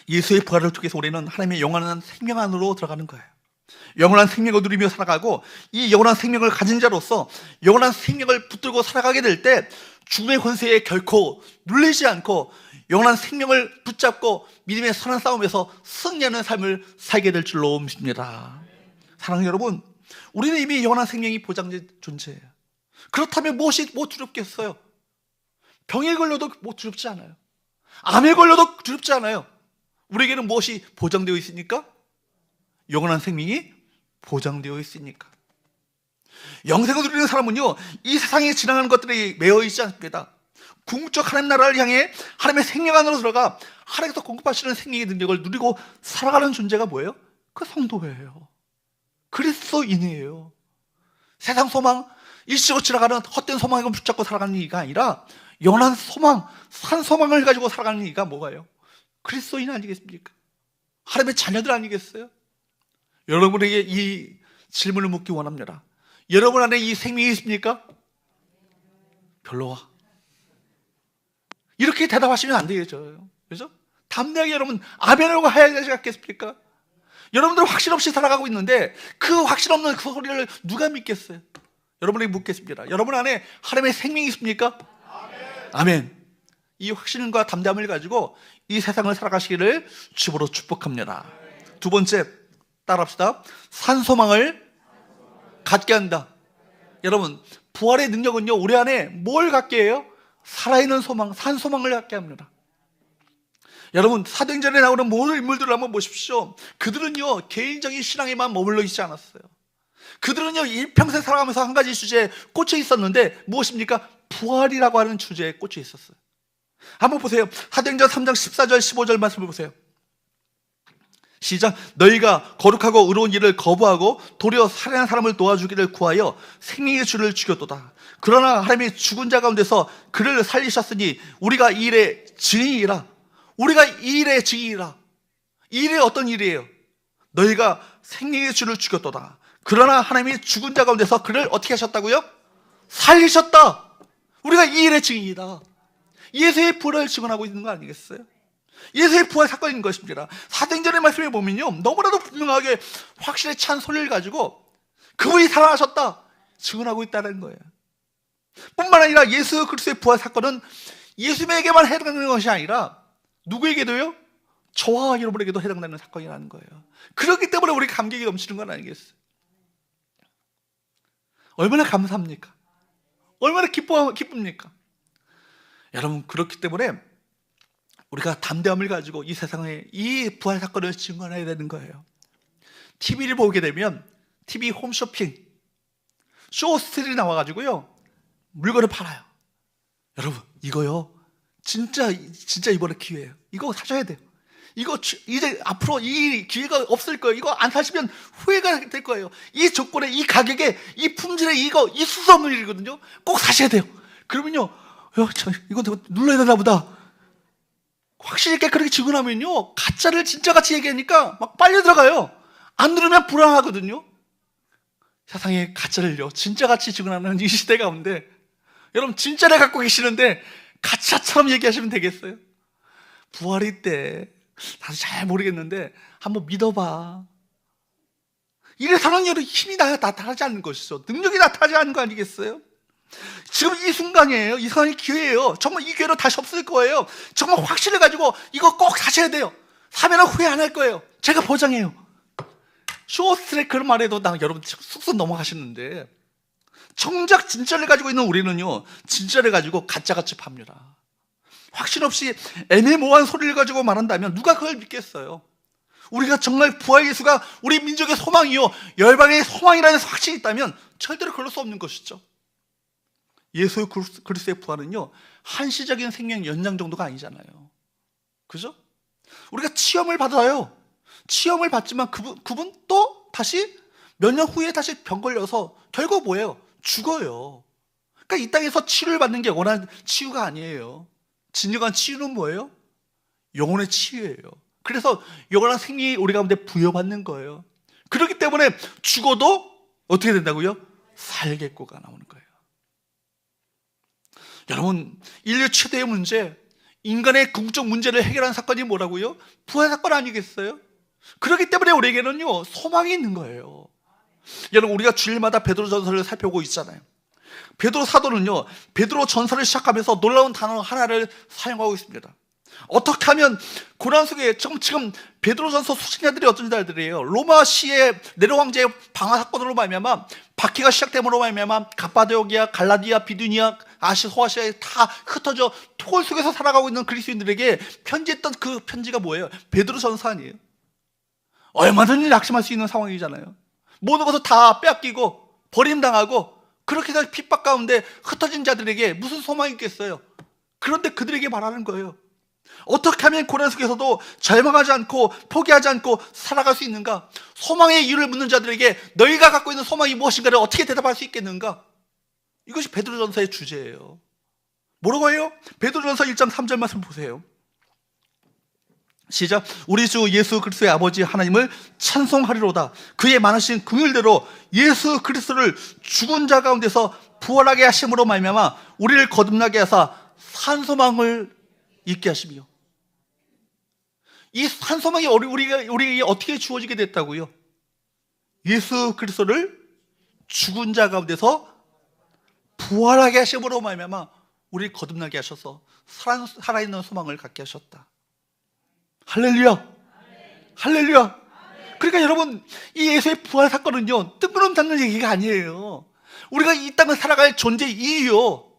예수의 부활을 통해서 우리는 하나님의 영원한 생명 안으로 들어가는 거예요. 영원한 생명을 누리며 살아가고, 이 영원한 생명을 가진 자로서 영원한 생명을 붙들고 살아가게 될 때 죽음의 권세에 결코 눌리지 않고 영원한 생명을 붙잡고 믿음의 선한 싸움에서 승리하는 삶을 살게 될 줄로 믿습니다. 사랑하는 여러분, 우리는 이미 영원한 생명이 보장된 존재예요. 그렇다면 무엇이 두렵겠어요? 병에 걸려도 두렵지 않아요. 암에 걸려도 두렵지 않아요. 우리에게는 무엇이 보장되어 있으니까? 영원한 생명이 보장되어 있으니까. 영생을 누리는 사람은요, 이 세상에 지나가는 것들이 매여 있지 않습니다. 궁극적 하나님 나라를 향해 하나님의 생명 안으로 들어가 하나님께서 공급하시는 생명의 능력을 누리고 살아가는 존재가 뭐예요? 그 성도예요. 그리스도인이에요. 세상 소망, 일시로 지나가는 헛된 소망을 붙잡고 살아가는 이가 아니라 영원한 소망, 산 소망을 가지고 살아가는 이가 뭐가요? 그리스도인 아니겠습니까? 하나님의 자녀들 아니겠어요? 여러분에게 이 질문을 묻기 원합니다. 여러분 안에 이 생명이 있습니까? 별로와. 이렇게 대답하시면 안 되겠죠. 그죠? 담대하게 여러분 아멘이라고 해야 되지 않겠습니까? 여러분들 확신 없이 살아가고 있는데 그 확신 없는 그 소리를 누가 믿겠어요? 여러분에게 묻겠습니다. 여러분 안에 하나님의 생명이 있습니까? 아멘. 이 확신과 담대함을 가지고 이 세상을 살아가시기를 주보로 축복합니다. 두 번째, 따라합시다. 산소망을 갖게 한다. 여러분, 부활의 능력은요, 우리 안에 뭘 갖게 해요? 살아있는 소망, 산소망을 갖게 합니다. 여러분, 사도행전에 나오는 모든 인물들을 한번 보십시오. 그들은요, 개인적인 신앙에만 머물러 있지 않았어요. 그들은요, 일평생 살아가면서 한 가지 주제에 꽂혀 있었는데 무엇입니까? 부활이라고 하는 주제에 꽂혀 있었어요. 한번 보세요. 사도행전 3장 14절 15절 말씀을 보세요. 시작. 너희가 거룩하고 의로운 일을 거부하고 도리어 살해한 사람을 도와주기를 구하여 생명의 주를 죽였도다. 그러나 하나님이 죽은 자 가운데서 그를 살리셨으니 우리가 이 일의 증인이라. 우리가 이 일의 증인이라. 이 일이 어떤 일이에요? 너희가 생명의 주를 죽였도다. 그러나 하나님이 죽은 자 가운데서 그를 어떻게 하셨다고요? 살리셨다. 우리가 이 일의 증인이다. 예수의 부활을 증언하고 있는 거 아니겠어요? 예수의 부활 사건인 것입니다. 사도행전의 말씀에 보면요, 너무나도 분명하게 확실히 찬 소리를 가지고 그분이 살아나셨다 증언하고 있다는 거예요. 뿐만 아니라 예수 그리스도의 부활 사건은 예수님에게만 해당되는 것이 아니라 누구에게도요? 저와 여러분에게도 해당되는 사건이라는 거예요. 그렇기 때문에 우리 감격이 넘치는 건 아니겠어요? 얼마나 감사합니까? 얼마나 기쁩니까? 여러분, 그렇기 때문에 우리가 담대함을 가지고 이 세상에 이 부활 사건을 증언해야 되는 거예요. TV를 보게 되면 TV 홈쇼핑, 쇼스틸이 나와가지고요, 물건을 팔아요. 여러분, 이거요, 진짜 이번에 기회예요. 이거 사셔야 돼요. 이거 이제 앞으로 이 기회가 없을 거예요. 이거 안 사시면 후회가 될 거예요. 이 조건에, 이 가격에, 이 품질에 이거 있을 수 없는 일이거든요. 꼭 사셔야 돼요. 그러면요, 이거 눌러야 되나 보다. 확실히 있게 그렇게 증언하면요, 가짜를 진짜같이 얘기하니까 막 빨려 들어가요. 안 누르면 불안하거든요. 세상에 가짜를요, 진짜같이 증언하는 이 시대 가운데 여러분, 진짜를 갖고 계시는데 가짜처럼 얘기하시면 되겠어요? 부활이 때 나도 잘 모르겠는데 한번 믿어봐. 이래서는 힘이 나타나지 않는 것이죠. 능력이 나타나지 않는 거 아니겠어요? 지금 이 순간이에요. 이 순간이 기회예요. 정말 이 기회로 다시 없을 거예요. 정말 확신을 가지고 이거 꼭 사셔야 돼요. 사면 후회 안 할 거예요. 제가 보장해요. 쇼스트랙 그런 말에도 여러분 쑥쑥 넘어가시는데, 정작 진짜를 가지고 있는 우리는요, 진짜를 가지고 가짜같이 팝니다. 확신 없이 애매모호한 소리를 가지고 말한다면 누가 그걸 믿겠어요? 우리가 정말 부활 예수가 우리 민족의 소망이요, 열방의 소망이라는 확신이 있다면 절대로 그럴 수 없는 것이죠. 예수 그리스도의 부활은요, 한시적인 생명 연장 정도가 아니잖아요. 그죠? 우리가 치험을 받아요. 치험을 받지만 그분 또 다시 몇 년 후에 다시 병 걸려서 결국 뭐예요? 죽어요. 그러니까 이 땅에서 치료를 받는 게 영원한 치유가 아니에요. 진정한 치유는 뭐예요? 영혼의 치유예요. 그래서 영원한 생명이 우리 가운데 부여받는 거예요. 그렇기 때문에 죽어도 어떻게 된다고요? 살겠고가 나오는 거예요. 여러분, 인류 최대의 문제, 인간의 궁극적 문제를 해결하는 사건이 뭐라고요? 부활 사건 아니겠어요? 그렇기 때문에 우리에게는요, 소망이 있는 거예요. 여러분, 우리가 주일마다 베드로 전서를 살펴보고 있잖아요. 베드로 사도는요, 베드로 전서를 시작하면서 놀라운 단어 하나를 사용하고 있습니다. 어떻게 하면 고난 속에 지금 베드로전서 수신자들이 어떤 자들이에요? 로마시의 네로 황제의 방화 사건으로 말미암아 박해가 시작됨으로 말미암아 갑바도기아, 갈라디아, 비두니아, 아시, 소아시아에 다 흩어져 토굴 속에서 살아가고 있는 그리스도인들에게 편지했던 그 편지가 뭐예요? 베드로전서 아니에요? 얼마든지 낙심할 수 있는 상황이잖아요. 모든 것을 다 빼앗기고 버림당하고 그렇게 해서 핍박 가운데 흩어진 자들에게 무슨 소망이 있겠어요? 그런데 그들에게 말하는 거예요. 어떻게 하면 고난 속에서도 절망하지 않고 포기하지 않고 살아갈 수 있는가? 소망의 이유를 묻는 자들에게 너희가 갖고 있는 소망이 무엇인가를 어떻게 대답할 수 있겠는가? 이것이 베드로전서의 주제예요. 뭐라고 해요? 베드로전서 1장 3절 말씀 보세요. 시작. 우리 주 예수 그리스도의 아버지 하나님을 찬송하리로다. 그의 많으신 긍휼대로 예수 그리스도를 죽은 자 가운데서 부활하게 하심으로 말미암아 우리를 거듭나게 하사 산 소망을 있게 하시며. 이 산 소망이 우리에게 어떻게 주어지게 됐다고요? 예수 그리스도를 죽은 자 가운데서 부활하게 하심으로 말미암아 우리를 거듭나게 하셔서 살아있는 소망을 갖게 하셨다. 할렐루야! 할렐루야! 그러니까 여러분, 이 예수의 부활 사건은요, 뜬구름 잡는 얘기가 아니에요. 우리가 이 땅을 살아갈 존재 이유요,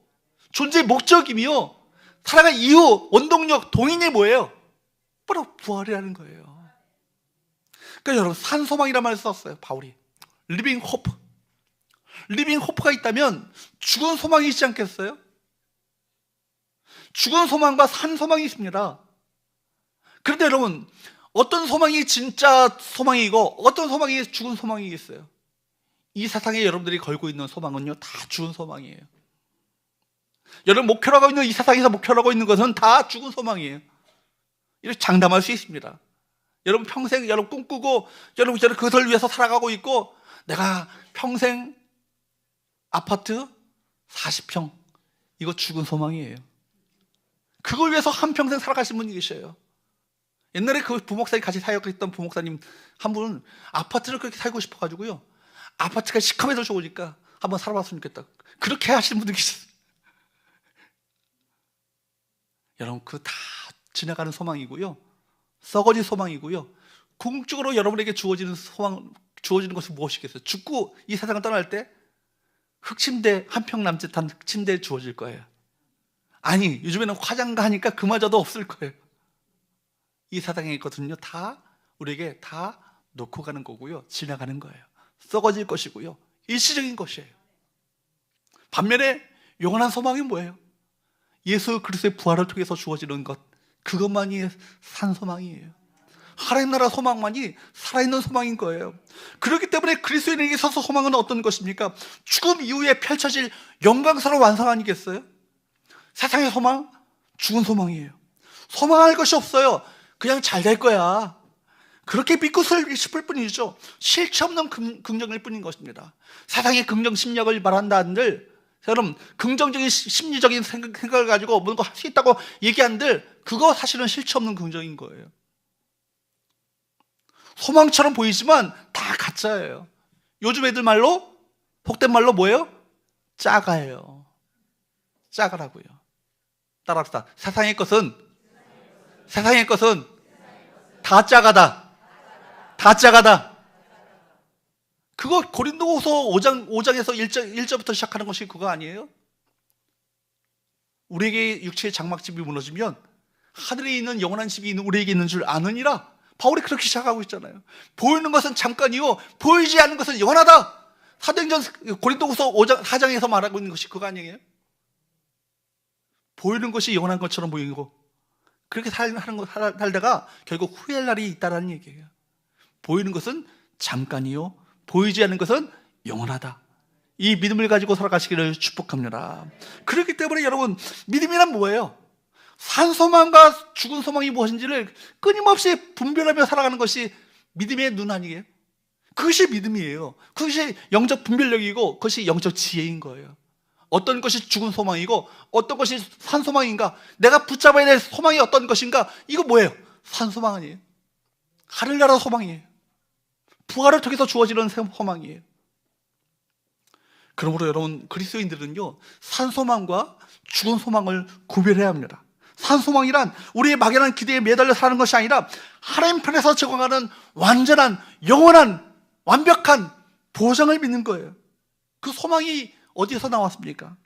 존재 목적이며 살아갈 이유, 원동력, 동인이 뭐예요? 바로 부활이라는 거예요. 그러니까 여러분, 산소망이라는 말을 썼어요, 바울이. 리빙 호프. 리빙 호프가 있다면 죽은 소망이 있지 않겠어요? 죽은 소망과 산 소망이 있습니다. 그런데 여러분, 어떤 소망이 진짜 소망이고 어떤 소망이 죽은 소망이겠어요? 이 세상에 여러분들이 걸고 있는 소망은요, 다 죽은 소망이에요. 여러분 목표로 하고 있는 이 세상에서 목표로 하고 있는 것은 다 죽은 소망이에요. 이렇게 장담할 수 있습니다. 여러분 평생 여러분 꿈꾸고 여러분 그것을 위해서 살아가고 있고, 내가 평생 아파트 40평, 이거 죽은 소망이에요. 그걸 위해서 한평생 살아가신 분이 계셔요. 옛날에 그 부목사님 같이 사역했던 부목사님 한 분은 아파트를 그렇게 살고 싶어가지고요, 아파트가 시커매서 좋으니까 한번 살아봤으면 좋겠다, 그렇게 하시는 분도 계셨어요. 여러분, 그 다 지나가는 소망이고요, 썩어진 소망이고요. 궁극적으로 여러분에게 주어지는 것은 무엇이겠어요? 죽고 이 세상을 떠날 때 흑침대 한 평 남짓한 흑침대에 주어질 거예요. 아니, 요즘에는 화장가 하니까 그마저도 없을 거예요. 이 세상에 있거든요, 다 우리에게 다 놓고 가는 거고요, 지나가는 거예요. 썩어질 것이고요, 일시적인 것이에요. 반면에 영원한 소망이 뭐예요? 예수 그리스도의 부활을 통해서 주어지는 것, 그것만이 산 소망이에요. 하나님 나라 소망만이 살아있는 소망인 거예요. 그렇기 때문에 그리스도인에게 있어서 소망은 어떤 것입니까? 죽음 이후에 펼쳐질 영광스러운 완성 아니겠어요? 세상의 소망, 죽은 소망이에요. 소망할 것이 없어요. 그냥 잘 될 거야, 그렇게 믿고 싶을 뿐이죠. 실체 없는 긍정일 뿐인 것입니다. 세상의 긍정 심리학을 말한다 한들, 여러분 긍정적인 심리적인 생각을 가지고 뭔가 할 수 있다고 얘기한들, 그거 사실은 실체 없는 긍정인 거예요. 소망처럼 보이지만 다 가짜예요. 요즘 애들 말로, 복된 말로 뭐예요? 짜가예요. 짜가라고요. 따라합시다. 세상의 것은 다 짜가다. 다 짜가다. 그거 고린도후서 5장에서 1절부터 시작하는 것이 그거 아니에요? 우리에게 육체의 장막집이 무너지면 하늘에 있는 영원한 집이 있는 우리에게 있는 줄 아느니라. 바울이 그렇게 시작하고 있잖아요. 보이는 것은 잠깐이요, 보이지 않는 것은 영원하다. 사도행전 고린도후서 5장 4장에서 말하고 있는 것이 그거 아니에요? 보이는 것이 영원한 것처럼 보이고, 그렇게 살다가 결국 후회할 날이 있다는 얘기예요. 보이는 것은 잠깐이요, 보이지 않는 것은 영원하다. 이 믿음을 가지고 살아가시기를 축복합니다. 그렇기 때문에 여러분, 믿음이란 뭐예요? 산 소망과 죽은 소망이 무엇인지를 끊임없이 분별하며 살아가는 것이 믿음의 눈 아니에요? 그것이 믿음이에요. 그것이 영적 분별력이고 그것이 영적 지혜인 거예요. 어떤 것이 죽은 소망이고 어떤 것이 산 소망인가, 내가 붙잡아야 될 소망이 어떤 것인가, 이거 뭐예요? 산 소망 아니에요? 하늘나라 소망이에요. 부활을 통해서 주어지는 소망이에요. 그러므로 여러분, 그리스도인들은요, 산 소망과 죽은 소망을 구별해야 합니다. 산 소망이란 우리의 막연한 기대에 매달려 사는 것이 아니라 하나님 편에서 제공하는 완전한, 영원한, 완벽한 보장을 믿는 거예요. 그 소망이 어디서 나왔습니까?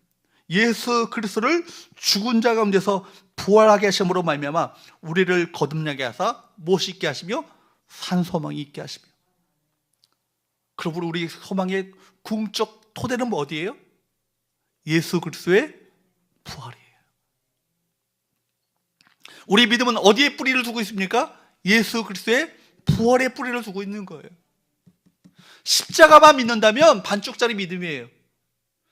예수 그리스도를 죽은 자 가운데서 부활하게 하심으로 말미암아 우리를 거듭나게 하사 무엇이 있게 하시며 산 소망이 있게 하시며. 그러므로 우리 소망의 궁적 토대는 뭐 어디예요? 예수 그리스도의 부활이에요. 우리 믿음은 어디에 뿌리를 두고 있습니까? 예수 그리스도의 부활에 뿌리를 두고 있는 거예요. 십자가만 믿는다면 반쪽짜리 믿음이에요.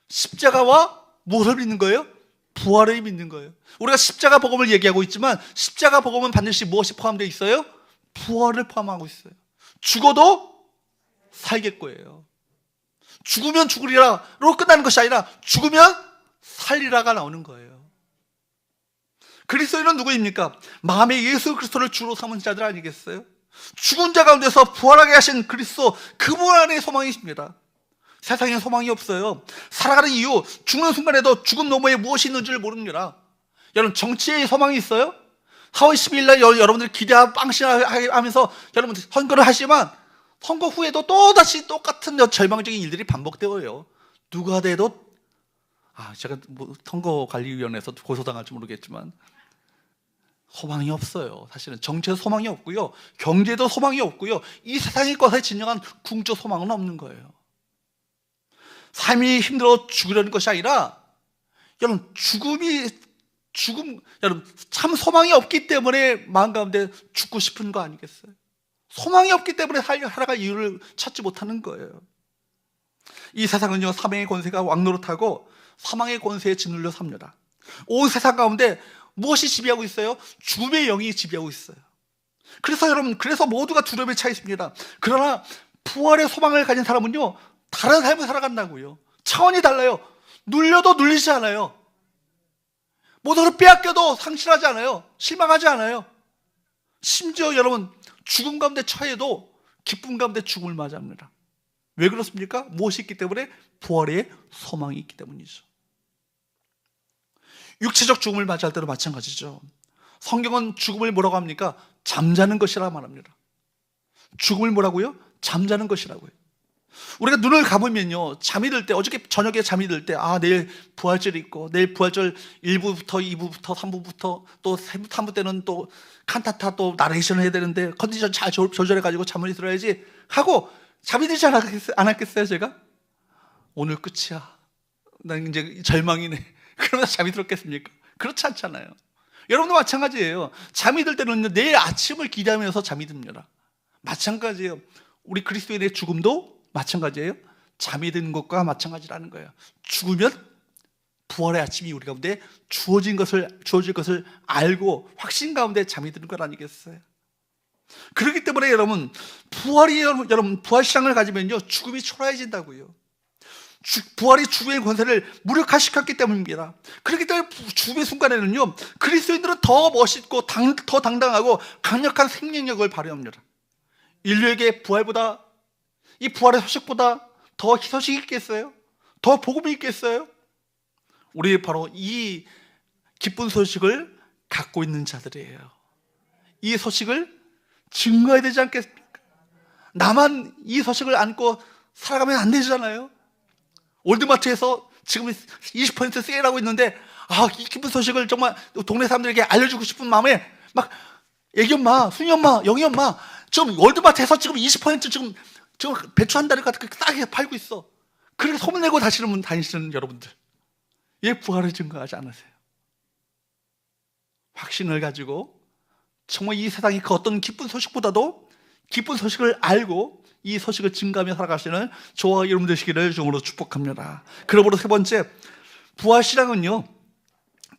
십자가와 무엇을 믿는 거예요? 부활을 믿는 거예요. 우리가 십자가 복음을 얘기하고 있지만 십자가 복음은 반드시 무엇이 포함되어 있어요? 부활을 포함하고 있어요. 죽어도 살겠고예요. 죽으면 죽으리라로 끝나는 것이 아니라 죽으면 살리라가 나오는 거예요. 그리스도인은 누구입니까? 마음에 예수 그리스도를 주로 삼은 자들 아니겠어요? 죽은 자 가운데서 부활하게 하신 그리스도, 그분 안에 소망이십니다. 세상에 소망이 없어요. 살아가는 이유, 죽는 순간에도 죽음 너머에 무엇이 있는지를 모릅니다. 여러분, 정치에 소망이 있어요? 4월 12일 날 여러분들이 기대하고 빵신하면서 여러분들 선거를 하시지만 선거 후에도 또다시 똑같은 절망적인 일들이 반복되어요. 누가 돼도, 제가 선거관리위원회에서 고소당할지 모르겠지만 소망이 없어요. 사실은 정치에도 소망이 없고요, 경제도 소망이 없고요, 이 세상의 것에 진정한 궁적 소망은 없는 거예요. 삶이 힘들어 죽으려는 것이 아니라 여러분, 여러분, 참 소망이 없기 때문에 마음 가운데 죽고 싶은 거 아니겠어요? 소망이 없기 때문에 살아갈 이유를 찾지 못하는 거예요. 이 세상은요, 사망의 권세가 왕노릇하고 사망의 권세에 짓눌려 삽니다. 온 세상 가운데 무엇이 지배하고 있어요? 죽음의 영이 지배하고 있어요. 그래서 여러분, 모두가 두려움에 차 있습니다. 그러나 부활의 소망을 가진 사람은요, 다른 삶을 살아간다고요. 차원이 달라요. 눌려도 눌리지 않아요. 모든 걸 빼앗겨도 상실하지 않아요. 실망하지 않아요. 심지어 여러분, 죽음 가운데 처해도 기쁨 가운데 죽음을 맞이합니다. 왜 그렇습니까? 무엇이 있기 때문에? 부활의 소망이 있기 때문이죠. 육체적 죽음을 맞이할 때도 마찬가지죠. 성경은 죽음을 뭐라고 합니까? 잠자는 것이라 말합니다. 죽음을 뭐라고요? 잠자는 것이라고요. 우리가 눈을 감으면요, 잠이 들 때, 어저께 저녁에 잠이 들 때, 내일 부활절이 있고, 내일 부활절 1부부터 2부부터 3부부터 또 3부 때는 또 칸타타 또 나레이션을 해야 되는데 컨디션 잘 조절해가지고 잠을 들어야지 하고 잠이 들지 않았겠어요, 제가? 오늘 끝이야. 난 이제 절망이네. 그러면서 잠이 들었겠습니까? 그렇지 않잖아요. 여러분도 마찬가지예요. 잠이 들 때는 내일 아침을 기대하면서 잠이 듭니다. 마찬가지예요. 우리 그리스도인의 죽음도 마찬가지예요. 잠이 드는 것과 마찬가지라는 거예요. 죽으면 부활의 아침이 우리 가운데 주어질 것을 알고 확신 가운데 잠이 드는 것 아니겠어요? 그렇기 때문에 여러분, 부활 신앙을 가지면요, 죽음이 초라해진다고요. 부활이 죽음의 권세를 무력화시켰기 때문입니다. 그렇기 때문에 죽음의 순간에는요, 그리스도인들은 더 멋있고 더 당당하고 강력한 생명력을 발휘합니다. 인류에게 부활보다, 이 부활의 소식보다 더 소식이 있겠어요? 더 복음이 있겠어요? 우리 바로 이 기쁜 소식을 갖고 있는 자들이에요. 이 소식을 증거해야 되지 않겠습니까? 나만 이 소식을 안고 살아가면 안 되잖아요. 올드마트에서 지금 20% 세일하고 있는데, 이 기쁜 소식을 정말 동네 사람들에게 알려주고 싶은 마음에 막, 애기 엄마, 순이 엄마, 영희 엄마, 지금 월드마트에서 지금 20% 지금 배추 한 달을 갖다 싸게 팔고 있어. 그렇게 소문내고 다니시는 여러분들, 왜 부활을 증거하지 않으세요? 확신을 가지고 정말 이 세상의 그 어떤 기쁜 소식보다도 기쁜 소식을 알고 이 소식을 증가하며 살아가시는 저와 여러분 되시기를 주님으로 축복합니다. 그러므로 세 번째, 부활신앙은요,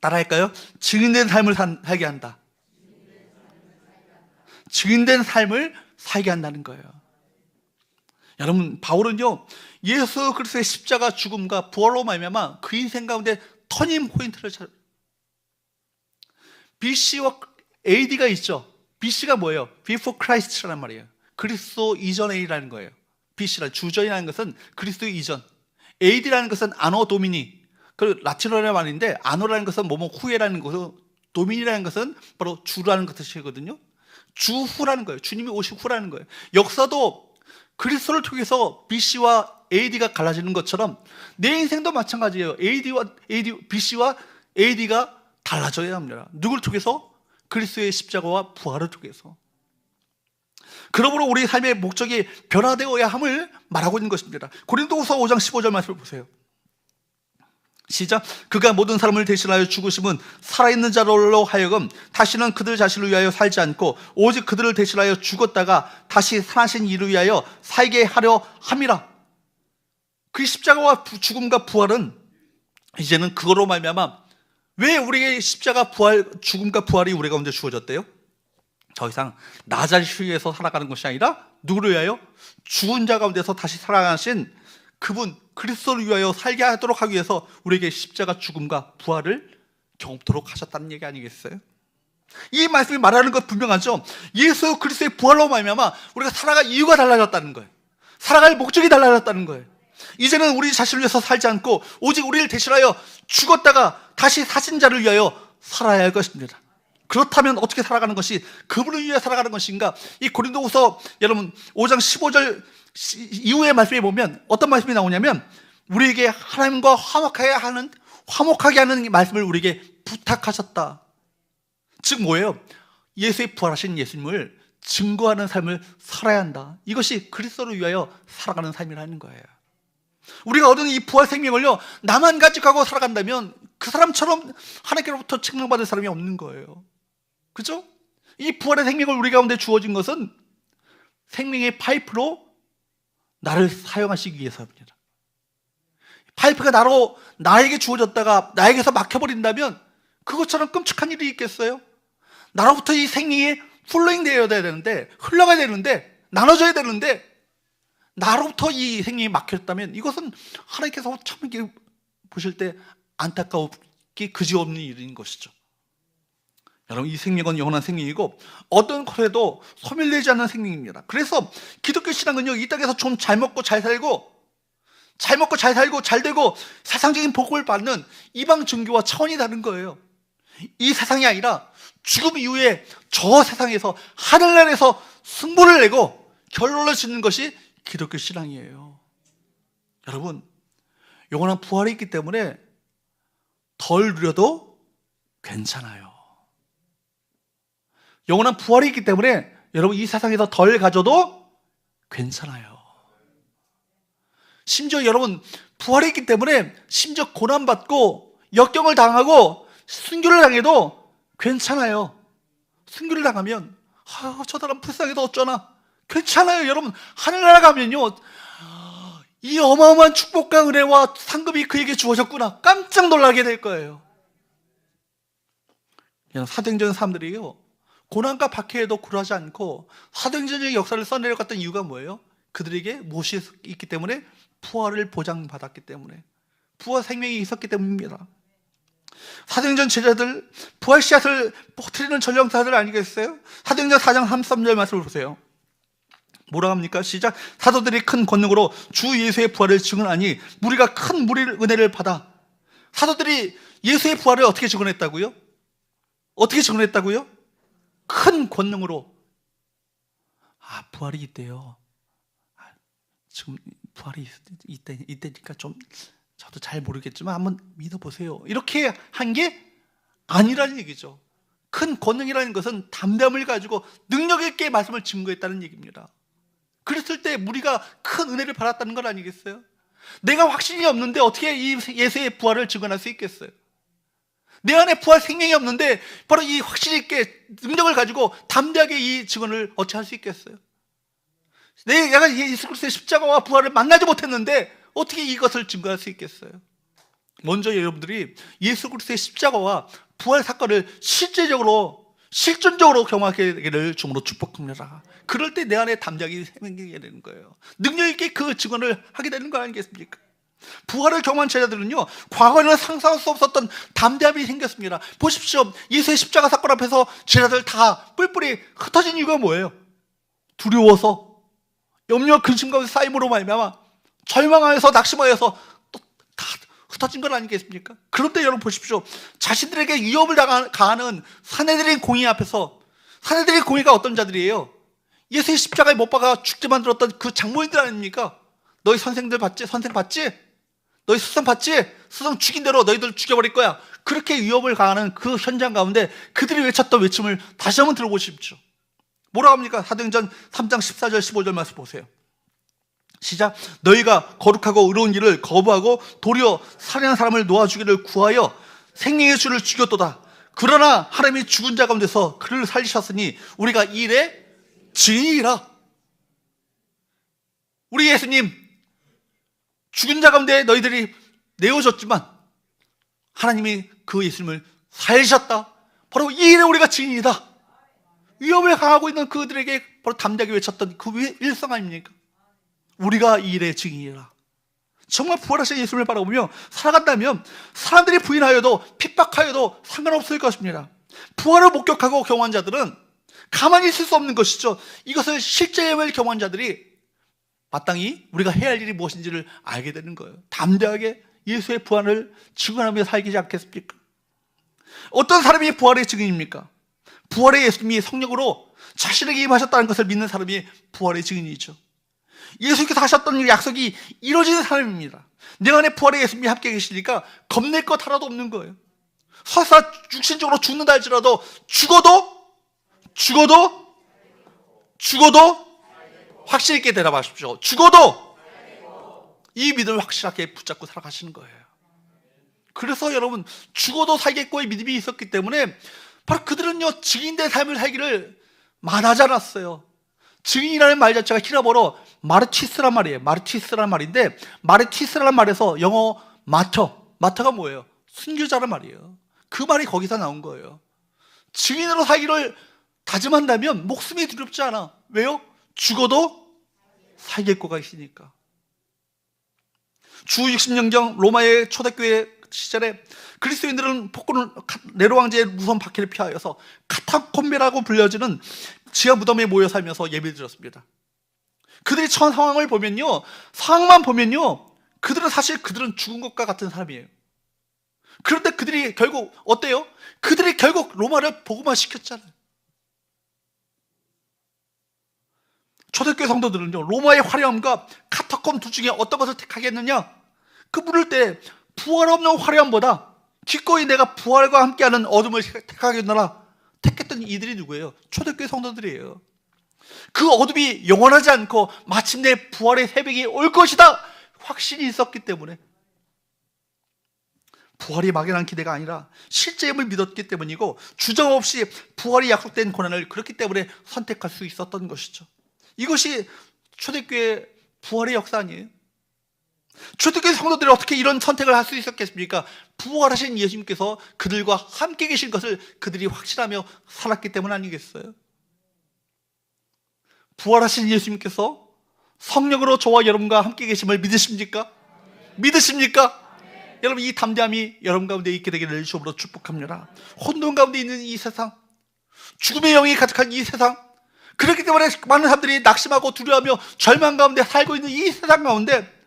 따라할까요? 증인된 삶을 살게 한다. 증인된 삶을 살게 한다는 거예요. 여러분, 바울은요, 예수 그리스도의 십자가 죽음과 부활로 말미암아 그 인생 가운데 터닝 포인트를 BC와 AD가 있죠. BC가 뭐예요? Before Christ란 말이에요. 그리스도 이전에라는 거예요. BC란 주전이라는 것은 그리스도 이전. AD라는 것은 아노 도미니. 그 라틴어의 말인데 아노라는 것은 뭐뭐 후에라는 것은, 도미니라는 것은 바로 주라는 뜻이거든요. 주후라는 거예요. 주님이 오신 후라는 거예요. 역사도 그리스도를 통해서 BC와 AD가 갈라지는 것처럼 내 인생도 마찬가지예요. BC와 AD가 달라져야 합니다. 누굴 통해서? 그리스도의 십자가와 부활을 통해서. 그러므로 우리 삶의 목적이 변화되어야 함을 말하고 있는 것입니다. 고린도후서 5장 15절 말씀을 보세요. 시작. 그가 모든 사람을 대신하여 죽으심은 살아있는 자로 하여금 다시는 그들 자신을 위하여 살지 않고 오직 그들을 대신하여 죽었다가 다시 살아신 이를 위하여 살게 하려 함이라. 그 십자가와 죽음과 부활은 이제는 그거로 말미암아, 왜 우리에게 십자가 죽음과 부활이 우리 가운데 주어졌대요? 더 이상 나 자신을 위해서 살아가는 것이 아니라 누구를 위하여? 죽은 자 가운데서 다시 살아가신 그분 그리스도를 위하여 살게 하도록 하기 위해서 우리에게 십자가 죽음과 부활을 경험토록 하셨다는 얘기 아니겠어요? 이 말씀이 말하는 것 분명하죠. 예수 그리스도의 부활로 말미암아 우리가 살아갈 이유가 달라졌다는 거예요. 살아갈 목적이 달라졌다는 거예요. 이제는 우리 자신을 위해서 살지 않고 오직 우리를 대신하여 죽었다가 다시 사신 자를 위하여 살아야 할 것입니다. 그렇다면 어떻게 살아가는 것이, 그분을 위해 살아가는 것인가? 이 고린도후서 여러분 5장 15절 이후의 말씀에 보면 어떤 말씀이 나오냐면, 우리에게 하나님과 화목하게 하는 말씀을 우리에게 부탁하셨다. 즉 뭐예요? 예수의 부활하신 예수님을 증거하는 삶을 살아야 한다. 이것이 그리스도를 위하여 살아가는 삶이라는 거예요. 우리가 얻은 이 부활 생명을요, 나만 가져가고 살아간다면 그 사람처럼 하나님께로부터 책망받을 사람이 없는 거예요. 그죠? 이 부활의 생명을 우리 가운데 주어진 것은 생명의 파이프로 나를 사용하시기 위해서입니다. 파이프가 나에게 주어졌다가 나에게서 막혀버린다면 그것처럼 끔찍한 일이 있겠어요? 나로부터 이 생명이 플로잉 되어야 되는데, 흘러가야 되는데, 나눠져야 되는데 나로부터 이 생명이 막혔다면 이것은 하나님께서 참 이렇게 보실 때 안타까웠기 그지없는 일인 것이죠. 여러분, 이 생명은 영원한 생명이고 어떤 것에도 소멸되지 않는 생명입니다. 그래서 기독교 신앙은요, 이 땅에서 좀 잘 먹고 잘 살고 잘 되고 세상적인 복을 받는 이방 종교와 차원이 다른 거예요. 이 세상이 아니라 죽음 이후에 저 세상에서 하늘나라에서 승부를 내고 결론을 짓는 것이 기독교 신앙이에요. 여러분, 영원한 부활이 있기 때문에 덜 누려도 괜찮아요. 영원한 부활이 있기 때문에 여러분, 이 세상에서 덜 가져도 괜찮아요. 심지어 여러분, 부활이 있기 때문에 심지어 고난받고 역경을 당하고 순교를 당해도 괜찮아요. 순교를 당하면 저 사람 불쌍해서 어쩌나, 괜찮아요. 여러분, 하늘나라 가면요, 이 어마어마한 축복과 은혜와 상급이 그에게 주어졌구나, 깜짝 놀라게 될 거예요. 사도행전 사람들이요, 고난과 박해에도 굴하지 않고 사도행전의 역사를 써내려갔던 이유가 뭐예요? 그들에게 무엇이 있기 때문에? 부활을 보장받았기 때문에, 부활 생명이 있었기 때문입니다. 사도행전 제자들, 부활 씨앗을 퍼뜨리는 전령사들 아니겠어요? 사도행전 4장 33절 말씀을 보세요. 뭐라 합니까? 시작. 사도들이 큰 권능으로 주 예수의 부활을 증언하니 무리가 큰 은혜를 받아. 사도들이 예수의 부활을 어떻게 증언했다고요? 어떻게 증언했다고요? 큰 권능으로. 부활이 있대요. 지금 부활이 있다니까 좀 저도 잘 모르겠지만 한번 믿어보세요. 이렇게 한 게 아니라는 얘기죠. 큰 권능이라는 것은 담대함을 가지고 능력 있게 말씀을 증거했다는 얘기입니다. 그랬을 때 무리가 큰 은혜를 받았다는 건 아니겠어요? 내가 확신이 없는데 어떻게 이 예수의 부활을 증언할 수 있겠어요? 내 안에 부활 생명이 없는데 바로 이 확신 있게 능력을 가지고 담대하게 이 증언을 어찌 할 수 있겠어요? 내가 예수 그리스도의 십자가와 부활을 만나지 못했는데 어떻게 이것을 증거할 수 있겠어요? 먼저 여러분들이 예수 그리스도의 십자가와 부활 사건을 실제적으로 실존적으로 경험하게 되기를 주님으로 축복합니다. 그럴 때 내 안에 담력이 생기게 되는 거예요. 능력 있게 그 증언을 하게 되는 거 아니겠습니까? 부활을 경험한 제자들은요, 과거에는 상상할 수 없었던 담대함이 생겼습니다. 보십시오. 예수의 십자가 사건 앞에서 제자들 다 뿔뿔이 흩어진 이유가 뭐예요? 두려워서, 염려와 근심 가운데 쌓임으로 말미암아 절망하여서 낙심하여서 또 다 흩어진 건 아니겠습니까? 그런데 여러분 보십시오. 자신들에게 위협을 가하는 산헤드린 공의 앞에서, 산헤드린 공의가 어떤 자들이에요? 예수의 십자가에 못 박아 죽게 만들었던 그 장모인들 아닙니까? 너희 선생들 봤지? 선생 봤지? 너희 스승 봤지? 스승 죽인 대로 너희들 죽여버릴 거야. 그렇게 위협을 가하는 그 현장 가운데 그들이 외쳤던 외침을 다시 한번 들어보십시오. 뭐라고 합니까? 사도행전 3장 14절 15절 말씀 보세요. 시작. 너희가 거룩하고 의로운 일을 거부하고 도리어 살인한 사람을 놓아주기를 구하여 생명의 주를 죽였도다. 그러나 하나님이 죽은 자 가운데서 그를 살리셨으니 우리가 이 일의 증인이라. 우리 예수님 죽은 자 가운데 너희들이 내어졌지만 하나님이 그 예수님을 살리셨다. 바로 이 일에 우리가 증인이다. 위협을 강하고 있는 그들에게 바로 담대하게 외쳤던 그 일성 아닙니까? 우리가 이 일의 증인이라. 정말 부활하신 예수님을 바라보며 살아간다면 사람들이 부인하여도 핍박하여도 상관없을 것입니다. 부활을 목격하고 경험한 자들은 가만히 있을 수 없는 것이죠. 이것을 실제임을 경험한 자들이 마땅히 우리가 해야 할 일이 무엇인지를 알게 되는 거예요. 담대하게 예수의 부활을 증언하며 살지 않겠습니까? 어떤 사람이 부활의 증인입니까? 부활의 예수님이 성령으로 자신에게 임하셨다는 것을 믿는 사람이 부활의 증인이죠. 예수님께서 하셨던 약속이 이루어지는 사람입니다. 내 안에 부활의 예수님이 함께 계시니까 겁낼 것 하나도 없는 거예요. 설사 육신적으로 죽는다 할지라도 죽어도 확실 있게 대답하십시오. 죽어도 이 믿음을 확실하게 붙잡고 살아가시는 거예요. 그래서 여러분 죽어도 살겠고의 믿음이 있었기 때문에 바로 그들은요 증인된 삶을 살기를 만하지 않았어요. 증인이라는 말 자체가 히라보로 마르티스란 말이에요. 마르티스란 말인데 마르티스라는 말에서 영어 마터가 뭐예요? 순교자란 말이에요. 그 말이 거기서 나온 거예요. 증인으로 살기를 다짐한다면 목숨이 두렵지 않아. 왜요? 죽어도 살겠고가 있으니까. 주 60년경 로마의 초대교회 시절에 그리스도인들은 네로 황제의 무선 박해를 피하여서 카타콤베라고 불려지는 지하 무덤에 모여 살면서 예배를 드렸습니다. 그들이 처한 상황을 보면요, 상황만 보면요, 그들은 죽은 것과 같은 사람이에요. 그런데 그들이 결국 어때요? 그들이 결국 로마를 복음화 시켰잖아요. 초대교회 성도들은요, 로마의 화려함과 카타콤 둘 중에 어떤 것을 택하겠느냐? 그 물을 때 부활 없는 화려함보다 기꺼이 내가 부활과 함께하는 어둠을 택하겠노라 택했던 이들이 누구예요? 초대교회 성도들이에요. 그 어둠이 영원하지 않고 마침내 부활의 새벽이 올 것이다 확신이 있었기 때문에, 부활이 막연한 기대가 아니라 실제임을 믿었기 때문이고, 주저 없이 부활이 약속된 고난을 그렇기 때문에 선택할 수 있었던 것이죠. 이것이 초대교회 부활의 역사 아니에요? 초대교회 성도들이 어떻게 이런 선택을 할 수 있었겠습니까? 부활하신 예수님께서 그들과 함께 계신 것을 그들이 확신하며 살았기 때문 아니겠어요? 부활하신 예수님께서 성령으로 저와 여러분과 함께 계심을 믿으십니까? 믿으십니까? 여러분, 이 담대함이 여러분 가운데 있게 되기를 주님으로 축복합니다. 혼돈 가운데 있는 이 세상, 죽음의 영이 가득한 이 세상, 그렇기 때문에 많은 사람들이 낙심하고 두려워하며 절망 가운데 살고 있는 이 세상 가운데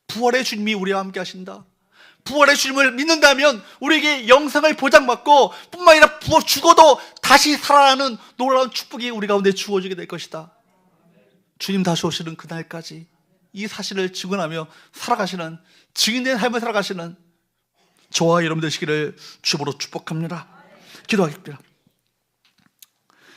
부활의 주님이 우리와 함께 하신다. 부활의 주님을 믿는다면 우리에게 영생을 보장받고 뿐만 아니라 죽어도 다시 살아나는 놀라운 축복이 우리 가운데 주어지게 될 것이다. 주님 다시 오시는 그날까지 이 사실을 증언하며 살아가시는, 증인된 삶을 살아가시는 저와 여러분 되시기를 주님으로 축복합니다. 기도하겠습니다.